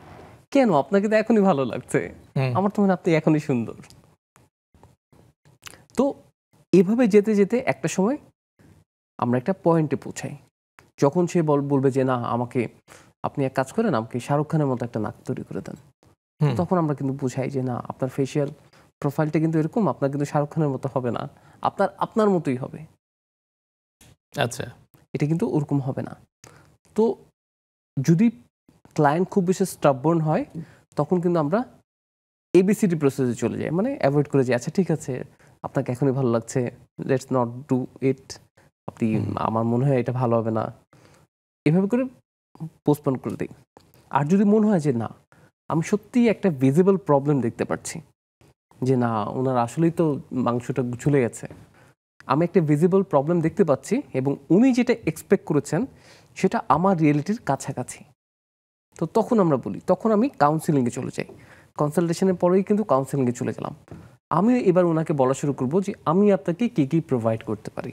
কেন? আপনাকে তো এখনই ভালো লাগছে, আমার তো মনে হয় আপনি এখনই সুন্দর। তো এভাবে যেতে যেতে একটা সময় আমরা একটা পয়েন্টে পৌঁছাই, যখন সে বলবে যে না, আমাকে আপনি এক কাজ করেন, আমাকে শাহরুখ খানের মতো একটা নাক তৈরি করে দেন। তখন আমরা কিন্তু বুঝাই যে না, আপনার ফেসিয়াল প্রোফাইলটা কিন্তু এরকম, আপনার কিন্তু শাহরুখ খানের মতো হবে না, আপনার মতোই হবে। আচ্ছা, এটা কিন্তু ওরকম হবে না। তো যদি ক্লায়েন্ট খুব বেশি স্টাববর্ন হয়, তখন কিন্তু আমরা এবিসিডি প্রসেসে চলে যাই, মানে অ্যাভয়েড করে যাই। আচ্ছা ঠিক আছে, আপনাকে এখনই ভালো লাগছে, লেটস নট ডু ইট, আপনি, আমার মনে হয় এটা ভালো হবে না, এভাবে করে পোস্টপোন করে দিই। আর যদি মনে হয় যে না, আমি সত্যিই একটা ভিজিবল প্রবলেম দেখতে পাচ্ছি, যে না, ওনার আসলেই তো মাংসটা ঝুলে গেছে, আমি একটা ভিজিবল প্রবলেম দেখতে পাচ্ছি এবং উনি যেটা এক্সপেক্ট করেছেন সেটা আমার রিয়েলিটির কাছাকাছি, তো তখন আমরা বলি, তখন আমি কাউন্সিলিংয়ে চলে যাই। কনসালটেশনের পরেই কিন্তু কাউন্সিলিংয়ে চলে গেলাম। আমি এবার ওনাকে বলা শুরু করব যে আমি আপনাকে কী কী প্রোভাইড করতে পারি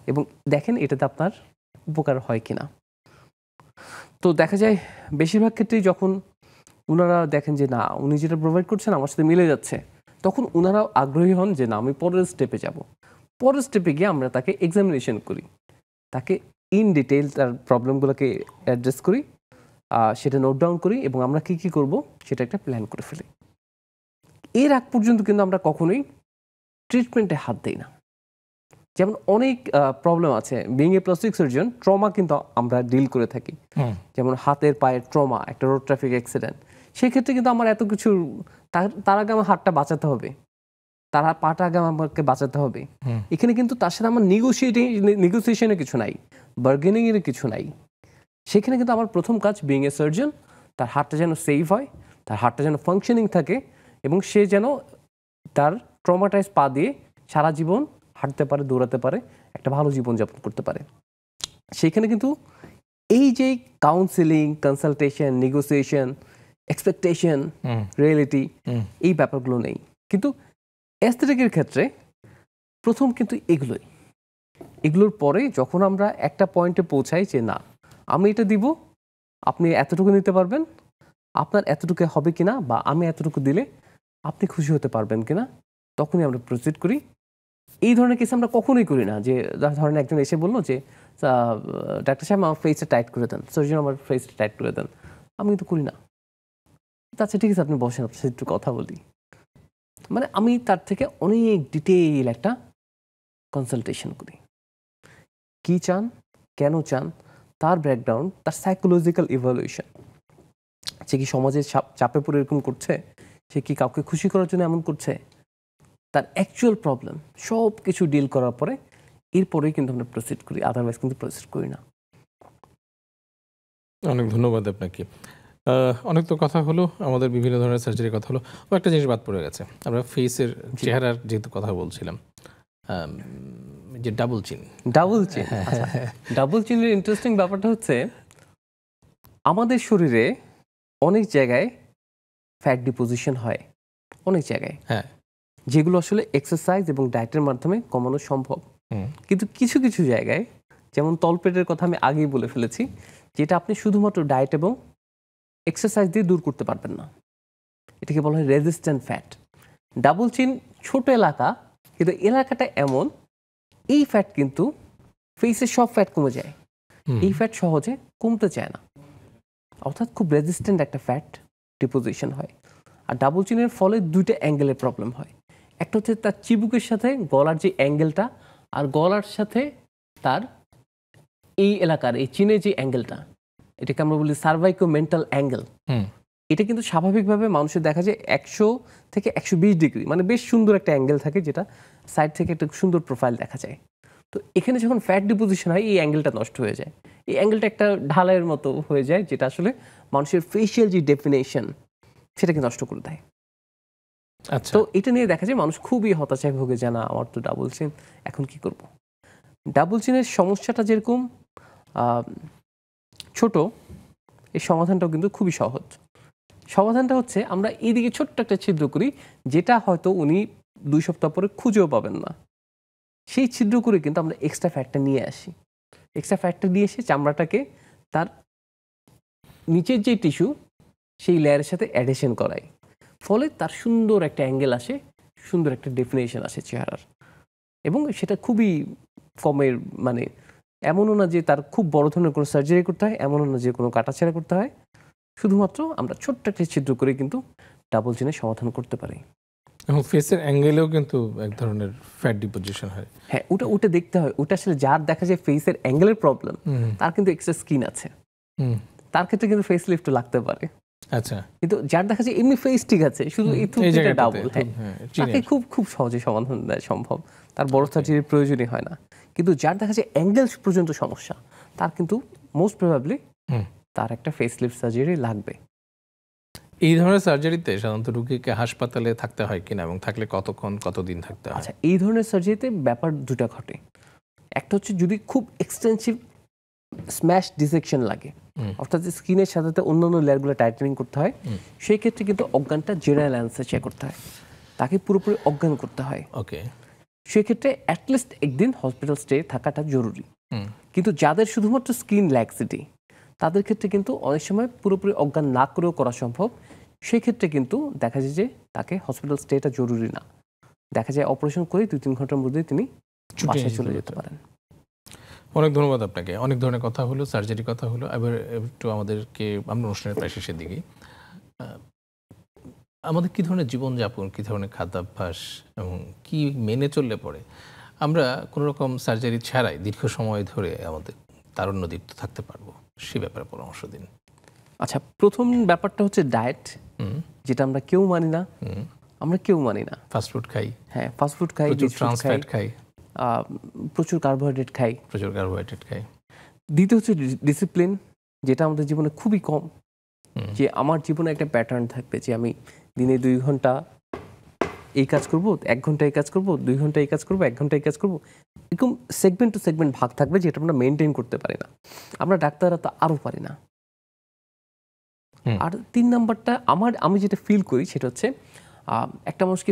এবং দেখেন এটাতে আপনার উপকার হয় কিনা। তো দেখা যায় বেশিরভাগ ক্ষেত্রেই যখন ওনারা দেখেন যে না, উনি যেটা প্রোভাইড করছেন আমার সাথে মিলে যাচ্ছে, তখন ওনারাও আগ্রহী হন যে না, আমি পরের স্টেপে যাব। পরের স্টেপে গিয়ে আমরা তাকে এক্সামিনেশন করি, তাকে ইন ডিটেইল তার প্রবলেমগুলোকে অ্যাড্রেস করি, সেটা নোট ডাউন করি এবং আমরা কী কী করব সেটা একটা প্ল্যান করে ফেলি। এর আগ পর্যন্ত কিন্তু আমরা কখনোই ট্রিটমেন্টে হাত দিই না। যেমন অনেক প্রবলেম আছে, being a plastic surgeon trauma কিন্তু আমরা ডিল করে থাকি। যেমন হাতের পায়ের ট্রমা, একটা রোড ট্রাফিক অ্যাক্সিডেন্ট, সেক্ষেত্রে কিন্তু আমার এত কিছু, তার আগে আমার হাতটা বাঁচাতে হবে, তার পাটা আগে আমাকে বাঁচাতে হবে। এখানে কিন্তু তার সাথে আমার নেগোসিয়েশনের কিছু নাই, বার্গেনিং এর কিছু নাই। সেখানে কিন্তু আমার প্রথম কাজ বিং এ সার্জন, তার হাতটা যেন সেভ হয়, তার হাতটা যেন ফাংশনিং থাকে, এবং সে যেন তার ট্রমাটাইজ পা দিয়ে সারা জীবন হাঁটতে পারে, দৌড়াতে পারে, একটা ভালো জীবনযাপন করতে পারে। সেখানে কিন্তু এই যে counselling, consultation, negotiation, expectation, reality, এই ব্যাপারগুলো নেই। কিন্তু অ্যাস্থেটিকের ক্ষেত্রে প্রথম কিন্তু এগুলোর পরে যখন আমরা একটা পয়েন্টে পৌঁছাই যে না, আমি এটা দিব, আপনি এতটুকু নিতে পারবেন, আপনার এতটুকু হবে কিনা, বা আমি এতটুকু দিলে আপনি খুশি হতে পারবেন কিনা, তখনই আমরা প্রসিড করি। এই ধরনের কেস আমরা কখনোই করি না যে ধরেন একজন এসে বললো যে ডাক্তার সাহেব আমার ফেসটা টাইট করে দেন, সার্জন আমার ফেসটা টাইট করে দেন, আমি কিন্তু করি না। আচ্ছা ঠিক আছে, আপনি বসেন, আপনার সাথে একটু কথা বলি। মানে আমি তার থেকে অনেক ডিটেইল একটা কনসালটেশন করি, কি চান, কেন চান, তার ব্যাকগ্রাউন্ড, তার সাইকোলজিক্যাল ইভ্যালুয়েশন, সে কি সমাজের চাপে পড়ে এরকম করছে, সে কি কাউকে খুশি করার জন্য এমন করছে, তার অ্যাকচুয়াল প্রবলেম সব কিছু ডিল করার পরে এরপরেই কিন্তু আমরা প্রসিড করি, আদারওয়াইজ কিন্তু প্রসিড করি না। অনেক ধন্যবাদ আপনাকে। অনেক তো কথা হলো, আমাদের বিভিন্ন ধরনের সার্জারির কথা হলো। একটা জিনিস বাদ পড়ে গেছে, আমরা ফেসের চেহারার যেহেতু কথা বলছিলাম, যে ডাবল চিন। ডাবল চিনের ইন্টারেস্টিং ব্যাপারটা হচ্ছে আমাদের শরীরে অনেক জায়গায় ফ্যাট ডিপোজিশন হয়, অনেক জায়গায়, হ্যাঁ, যেগুলো আসলে এক্সারসাইজ এবং ডায়েটের মাধ্যমে কমানো সম্ভব। কিন্তু কিছু কিছু জায়গায়, যেমন তলপেটের কথা আমি আগেই বলে ফেলেছি, যেটা আপনি শুধুমাত্র ডায়েট এবং এক্সারসাইজ দিয়ে দূর করতে পারবেন না। এটাকে বলা হয় রেজিস্ট্যান্ট ফ্যাট। ডাবল চিন ছোট এলাকা, কিন্তু এলাকাটা এমন, এই ফ্যাট কিন্তু ফেসের সব ফ্যাট কমে যায়, এই ফ্যাট সহজে কমতে চায় না, অর্থাৎ খুব রেজিস্ট্যান্ট একটা ফ্যাট ডিপোজিশন হয়। আর ডাবল চিনের ফলে দুইটা অ্যাঙ্গেলের প্রবলেম হয়, একটা হচ্ছে তার চিবুকের সাথে গলার যে অ্যাঙ্গেলটা, আর গলার সাথে তার এই এলাকার এই চিনের যে অ্যাঙ্গেলটা, এটাকে আমরা বলি সার্ভাইকো মেন্টাল অ্যাঙ্গেল। এটা কিন্তু স্বাভাবিকভাবে মানুষের দেখা যায় 100 থেকে 120 ডিগ্রি, মানে বেশ সুন্দর একটা অ্যাঙ্গেল থাকে, যেটা সাইড থেকে একটা সুন্দর প্রোফাইল দেখা যায়। তো এখানে যখন ফ্যাট ডিপোজিশন হয়, এই অ্যাঙ্গেলটা নষ্ট হয়ে যায়, এই অ্যাঙ্গেলটা একটা ঢালাইয়ের মতো হয়ে যায়, যেটা আসলে মানুষের ফেশিয়াল যে ডেফিনেশন সেটাকে নষ্ট করে দেয়। তো এটা নিয়ে দেখা যায় মানুষ খুবই হতাশায় ভোগে, জানা আমার তো ডাবল চিন, এখন কি করব। ডাবল চিনের সমস্যাটা যেরকম ছোট, এই সমাধানটাও কিন্তু খুবই সহজ। সমাধানটা হচ্ছে আমরা এইদিকে ছোট্ট একটা ছিদ্র করি, যেটা হয়তো উনি 2 সপ্তাহ পরে খুঁজেও পাবেন না। সেই ছিদ্র করে কিন্তু আমরা এক্সট্রা ফ্যাটটা নিয়ে আসি, এক্সট্রা ফ্যাটটা দিয়ে এসে চামড়াটাকে তার নিচের যে টিস্যু সেই লেয়ারের সাথে অ্যাডেশন করাই, ফলে তার সুন্দর একটা অ্যাঙ্গেল আসে, সুন্দর একটা ডেফিনেশন আসে চেহারার। এবং সেটা খুবই কমের, মানে এমনও না যে তার খুব বড় ধরনের কোনো সার্জারি করতে হয়, এমনও না যে কোনো কাটাছেঁড়া করতে হয়, শুধুমাত্র আমরা ছোট্ট একটা ছিদ্র করে কিন্তু ডাবল চিনের সমাধান করতে পারি। এবং ফেসের অ্যাঙ্গেলেও কিন্তু এক ধরনের ফ্যাট ডিপোজিশন হয়। হ্যাঁ, ওটা দেখতে হয়, ওটা আসলে যার দেখা যায় ফেসের অ্যাঙ্গেলের প্রবলেম, তার কিন্তু এক্সট্রা স্কিন আছে, তার ক্ষেত্রে কিন্তু ফেস লিফট লাগতে পারে। আচ্ছা, কিন্তু যার দেখা যায় এমনি ফেস ঠিক আছে, শুধু এই থুতনিটা ডাবল, তাকে খুব খুব সহজে সমাধান দেওয়া সম্ভব, তার বড় সার্জারির প্রয়োজনই হয় না। কিন্তু যার দেখা যায় অ্যাঙ্গেল পর্যন্ত সমস্যা, তার কিন্তু মোস্ট প্রবাবলি তার একটা ফেস লিফট সার্জারি লাগবে। এই ধরনের সার্জারিতে সাধারণত রোগীকে হাসপাতালে থাকতে হয় কিনা, এবং থাকলে কতক্ষণ, কতদিন থাকতে হয়? আচ্ছা, এই ধরনের সার্জারিতে ব্যাপার দুটা ঘটে। একটা হচ্ছে যদি খুব এক্সটেন্সিভ স্ম্যাশ ডিসেকশন লাগে, অর্থাৎ স্কিনের সাথে অন্যান্য লেয়ারগুলো টাইটেনিং করতে হয়, সেই ক্ষেত্রে কিন্তু অজ্ঞানটা জেনারেল অ্যানেস্থেসিয়া করতে হয়, তাকে পুরোপুরি অজ্ঞান করতে হয়। ওকে, সেক্ষেত্রে অ্যাটলিস্ট একদিন হসপিটাল স্টে থাকাটা জরুরি। কিন্তু যাদের শুধুমাত্র স্কিন ল্যাক্সিটি, তাদের ক্ষেত্রে কিন্তু অনেক সময় পুরোপুরি অজ্ঞান না করেও করা সম্ভব। সেক্ষেত্রে কিন্তু দেখা যায় যে তাকে হসপিটাল স্টেটা জরুরি না, দেখা যায় অপারেশন করে 2-3 ঘন্টার মধ্যে তিনি বাসায় চলে যেতে পারেন। অনেক ধন্যবাদ আপনাকে। অনেক ধরনের কথা হলো, সার্জারি কথা হলো। এবার একটু আমাদেরকে, আমরা অনুষ্ঠানের প্রায় শেষের দিকে, আমাদের কী ধরনের জীবনযাপন, কী ধরনের খাদ্যাভ্যাস এবং কি মেনে চললে পরে আমরা কোনো রকম সার্জারি ছাড়াই দীর্ঘ সময় ধরে আমাদের তারুণ্য দীপ্ত থাকতে পারবো, সে ব্যাপারে পরামর্শ দিন। আচ্ছা, প্রথম ব্যাপারটা হচ্ছে ডায়েট, যেটা আমরা কেউ মানি না। আমরা কেউ মানি না। ফাস্টফুড খাই, হ্যাঁ, ফাস্টফুড খাই, প্রচুর ট্রান্স ফ্যাট খাই, প্রচুর কার্বোহাইড্রেট খাই। দ্বিতীয় হচ্ছে ডিসিপ্লিন, যেটা আমাদের জীবনে খুবই কম। যে আমার জীবনে একটা প্যাটার্ন থাকবে যে আমি দিনে 2 ঘন্টা এই কাজ করব, 1 ঘন্টা এই কাজ করব, 2 ঘন্টা এই কাজ করব, 1 ঘন্টা এই কাজ করব, এরকম সেগমেন্ট টু সেগমেন্ট ভাগ থাকবে, যেটা আমরা মেনটেন করতে পারি না। আমরা ডাক্তাররা তো আরও পারি না। আর 3 নাম্বারটা আমি যেটা ফিল করি সেটা হচ্ছে একটা মানুষকে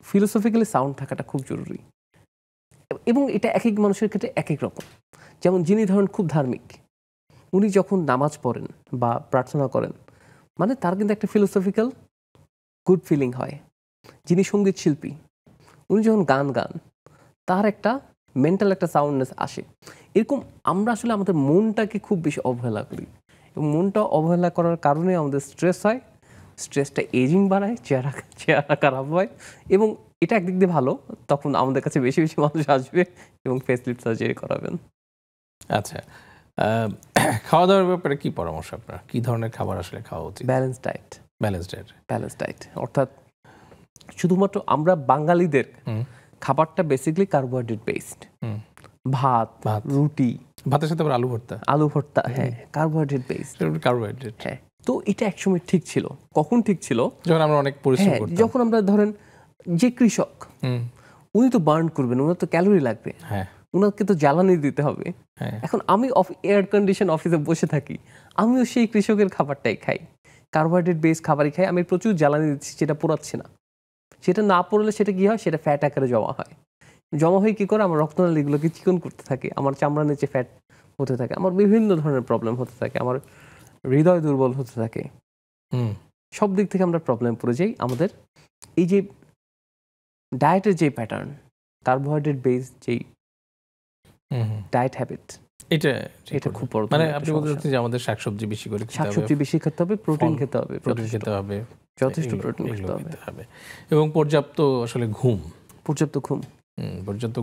ফিলোসফিক্যালি সাউন্ড থাকাটা খুব জরুরি, এবং এটা এক এক মানুষের ক্ষেত্রে এক এক রকম। যেমন যিনি ধরেন খুব ধার্মিক, উনি যখন নামাজ পড়েন বা প্রার্থনা করেন, মানে তার কিন্তু একটা ফিলোসফিক্যাল গুড ফিলিং হয়। যিনি সঙ্গীত শিল্পী, উনি যখন গান তার একটা মেন্টাল একটা সাউন্ডনেস আসে। এরকম আমরা আসলে আমাদের মনটাকে খুব বেশি অবহেলা করি, এবং মনটা অবহেলা করার কারণে আমাদের স্ট্রেস হয়। স্ট্রেসটা এজিং বাড়ায়, চেহারা খারাপ হয়, এবং এটা একদিক দিয়ে ভালো, তখন আমাদের কাছে বেশি বেশি মানুষ আসবে এবং ফেসলিফট সার্জারি করাবেন। আচ্ছা, খাওয়া দাওয়ার ব্যাপারে কি পরামর্শ আপনার? কি ধরনের খাবার আসলে খাওয়া উচিত? ব্যালেন্স ডায়েট, অর্থাৎ শুধুমাত্র আমরা বাঙালিদের খাবারটা বেসিক্যালি কার্বোহাইড্রেট বেসড। ভাত, রুটি, ভাতের সাথে আবার আলু ভর্তা, হ্যাঁ, কার্বোহাইড্রেট বেসড। হ্যাঁ, তো এটা একসময় ঠিক ছিল। কখন ঠিক ছিল? যখন আমরা অনেক পরিশ্রম করতাম। যখন আমরা ধরেন যে কৃষক, উনি তো বার্ন করবেন, ওনার তো ক্যালোরি লাগবে, ওনাকে তো জ্বালানি দিতে হবে। এখন আমি এয়ার কন্ডিশন অফিসে বসে থাকি, আমিও সেই কৃষকের খাবারটাই খাই, কার্বোহাইড্রেট বেস খাবারই খাই। আমি প্রচুর জ্বালানি দিচ্ছি, যেটা পোড়াচ্ছে না। সেটা না পড়লে সেটা কি হয়? সেটা ফ্যাট আকারে জমা হয়ে কি করে? আমার রক্তনালীগুলোকে চিকন করতে থাকে, আমার চামড়ার নিচে ফ্যাট হতে থাকে, আমার বিভিন্ন ধরনের প্রবলেম হতে থাকে, আমার হৃদয় দুর্বল হতে থাকে। সব দিক থেকে আমরা প্রবলেম পড়ে যাই। আমাদের এই যে ডায়েটের যে প্যাটার্ন, কার্বোহাইড্রেট বেস যেই ডায়েট হ্যাবিট, এটা খুব বড়। মানে আপনি বলতে চাচ্ছেন যে আমাদের শাকসবজি বেশি করে খেতে হবে, প্রোটিন খেতে হবে, যথেষ্ট প্রোটিন খেতে হবে, এবং পর্যাপ্ত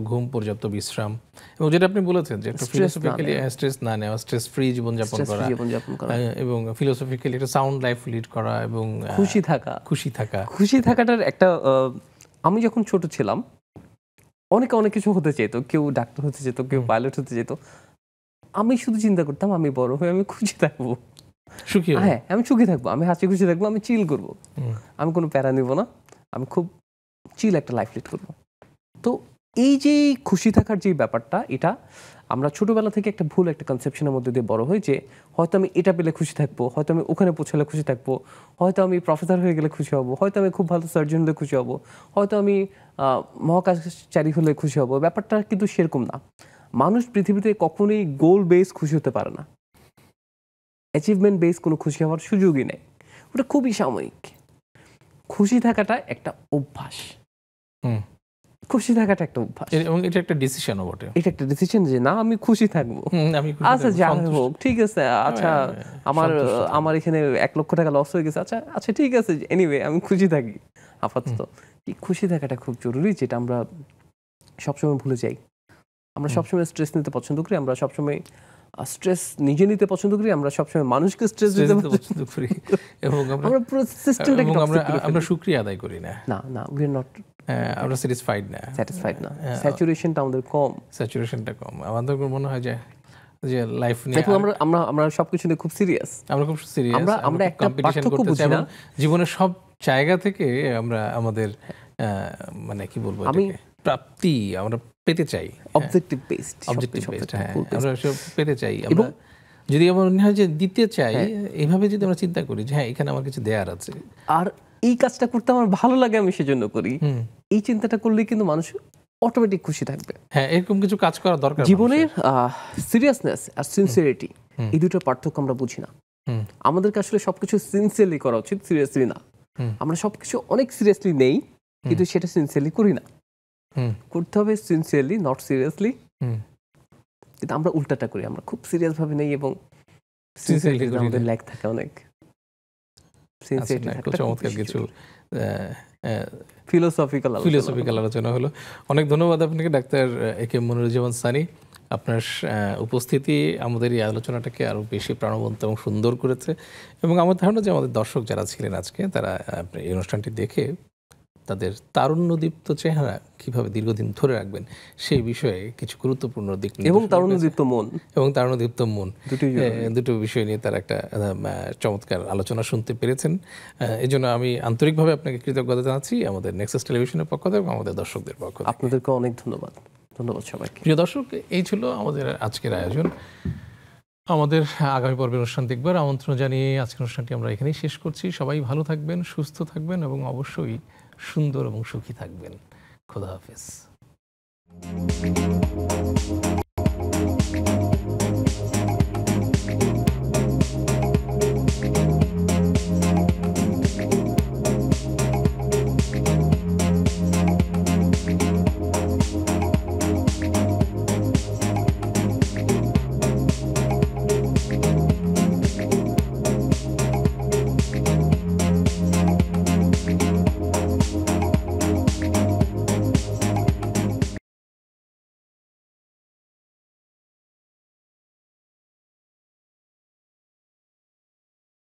ঘুম, পর্যাপ্ত বিশ্রাম, এবং যেটা আপনি বলেছেন যে একটা ফিলোসফিক্যালি স্ট্রেস না নেওয়া, স্ট্রেস ফ্রি জীবনযাপন করা, এবং ফিলোসফিক্যালি একটা সাউন্ড লাইফ লিড করা, এবং খুশি থাকাটার একটা আমি যখন ছোট ছিলাম, অনেক কিছু হতে চেত, কেউ ডাক্তার হতে চেত, কেউ পাইলট হতে চেত। আমি শুধু চিন্তা করতাম আমি বড় হয়ে আমি খুশি থাকবো, আমি সুখী থাকবো, আমি হাসি খুশি থাকবো, আমি চিল করবো, আমি কোনো প্যারা নিব না, আমি খুব চিল একটা লাইফ লিড করবো। তো এই যে খুশি থাকার যে ব্যাপারটা, এটা আমরা ছোটবেলা থেকে একটা ভুল একটা কনসেপশনের মধ্যে দিয়ে বড় হই, যে হয়তো আমি এটা পেলে খুশি থাকবো, হয়তো আমি ওখানে পৌঁছালে খুশি থাকবো, হয়তো আমি প্রফেসর হয়ে গেলে খুশি হব, হয়তো আমি খুব ভালো সার্জন হলে খুশি হব, হয়তো আমি মহাকাশচারী হলে খুশি হব। ব্যাপারটা কিন্তু সেরকম না। মানুষ পৃথিবীতে কখনোই গোল বেস খুশি হতে পারে না, অ্যাচিভমেন্ট বেস কোনো খুশি হওয়ার সুযোগই নেই। ওটা খুবই সাময়িক। খুশি থাকাটা একটা অভ্যাস, এবং এটা একটা ডিসিশনও বটে। এটা একটা ডিসিশন যে না, আমি খুশি থাকবো, আচ্ছা যা হোক ঠিক আছে, আচ্ছা আমার এখানে 1 লক্ষ টাকা লস হয়ে গেছে, আচ্ছা ঠিক আছে, এনিওয়ে আমি খুশি থাকি আপাতত। এই খুশি থাকাটা খুব জরুরি, যেটা আমরা সবসময় ভুলে যাই। আমরা সবসময় স্ট্রেস নিতে পছন্দ করি, আমরা সবসময় স্ট্রেস নিজে নিতে পছন্দ করি, আমরা সবসময় মানুষকে স্ট্রেস দিতে পছন্দ করি, এবং আমরা শুকরিয়া আদায় করি না, উই আর নট, আমরা স্যাটিসফাইড না, স্যাচুরেশনটা আমাদের কম, আমাদের মনে হয় যে লাইফ নিয়ে আমরা সবকিছু নিয়ে খুব সিরিয়াস, আমরা একটা পার্থক্য বুঝি না। জীবনের সব জায়গা থেকে আমরা আমাদের মানে কি বলবো, প্রাপ্তি আমরা পেতে চাই, অবজেক্টিভ বেসড, আমরা সব পেতে চাই। আমরা যদি আমার মনে হয় যে দিতে চাই, এইভাবে যদি আমরা চিন্তা করি যে হ্যাঁ এখানে আমার কিছু দেয়ার আছে, আর এই কাজটা করতে আমার ভালো লাগে, আমি সেজন্য করি, এই চিন্তাটা করলেই কিন্তু মানুষ অটোমেটিক খুশি থাকবে। হ্যাঁ, এরকম কিছু কাজ করা দরকার। জীবনের সিরিয়াসনেস আর সিনসিয়ারিটি, এই দুটো পার্থক্য আমরা বুঝি না। আমাদেরকে আসলে সবকিছু সিনসিয়ারলি করা উচিত, সিরিয়াসলি না। আমরা সবকিছু অনেক সিরিয়াসলি নেই, কিন্তু সেটা সিনসিয়ারলি করি না। করতে হবে সিনসিয়ারলি, নট সিরিয়াসলি। কিন্তু আমরা উল্টাটা করি, আমরা খুব সিরিয়াস ভাবে নেই, এবং সিনসিয়ারলি আমাদের ল্যাগ থাকে অনেক। চমৎকার কিছু ফিলোসফিক্যাল আলোচনা হলো। অনেক ধন্যবাদ আপনাকে ডাক্তার একে মনিরুজ্জামান সানি। আপনার উপস্থিতি আমাদের এই আলোচনাটাকে আরও বেশি প্রাণবন্ত এবং সুন্দর করেছে, এবং আমার ধারণা যে আমাদের দর্শক যারা ছিলেন আজকে তারা এই অনুষ্ঠানটি দেখে তাদের তারুণ্যদীপ্ত চেহারা কিভাবে দীর্ঘদিন ধরে রাখবেন সেই বিষয়ে কিছু গুরুত্বপূর্ণ দিক এবং তারুণ্যদীপ্ত মন দুটো বিষয় নিয়ে তারা একটা চমৎকার আলোচনা শুনতে পেরেছেন। এই জন্য আমি আন্তরিকভাবে আপনাকে কৃতজ্ঞতা জানাচ্ছি আমাদের নেক্সাস টেলিভিশনের পক্ষ থেকে এবং আমাদের দর্শকদের পক্ষ থেকে। আপনাদেরকে অনেক ধন্যবাদ সবাইকে। প্রিয় দর্শক, এই ছিল আমাদের আজকের আয়োজন। আমাদের আগামী পর্বের অনুষ্ঠান দেখবার আমন্ত্রণ জানিয়ে আজকের অনুষ্ঠানটি আমরা এখানেই শেষ করছি। সবাই ভালো থাকবেন, সুস্থ থাকবেন এবং অবশ্যই সুন্দর এবং সুখী থাকবেন। খোদা হাফেজ।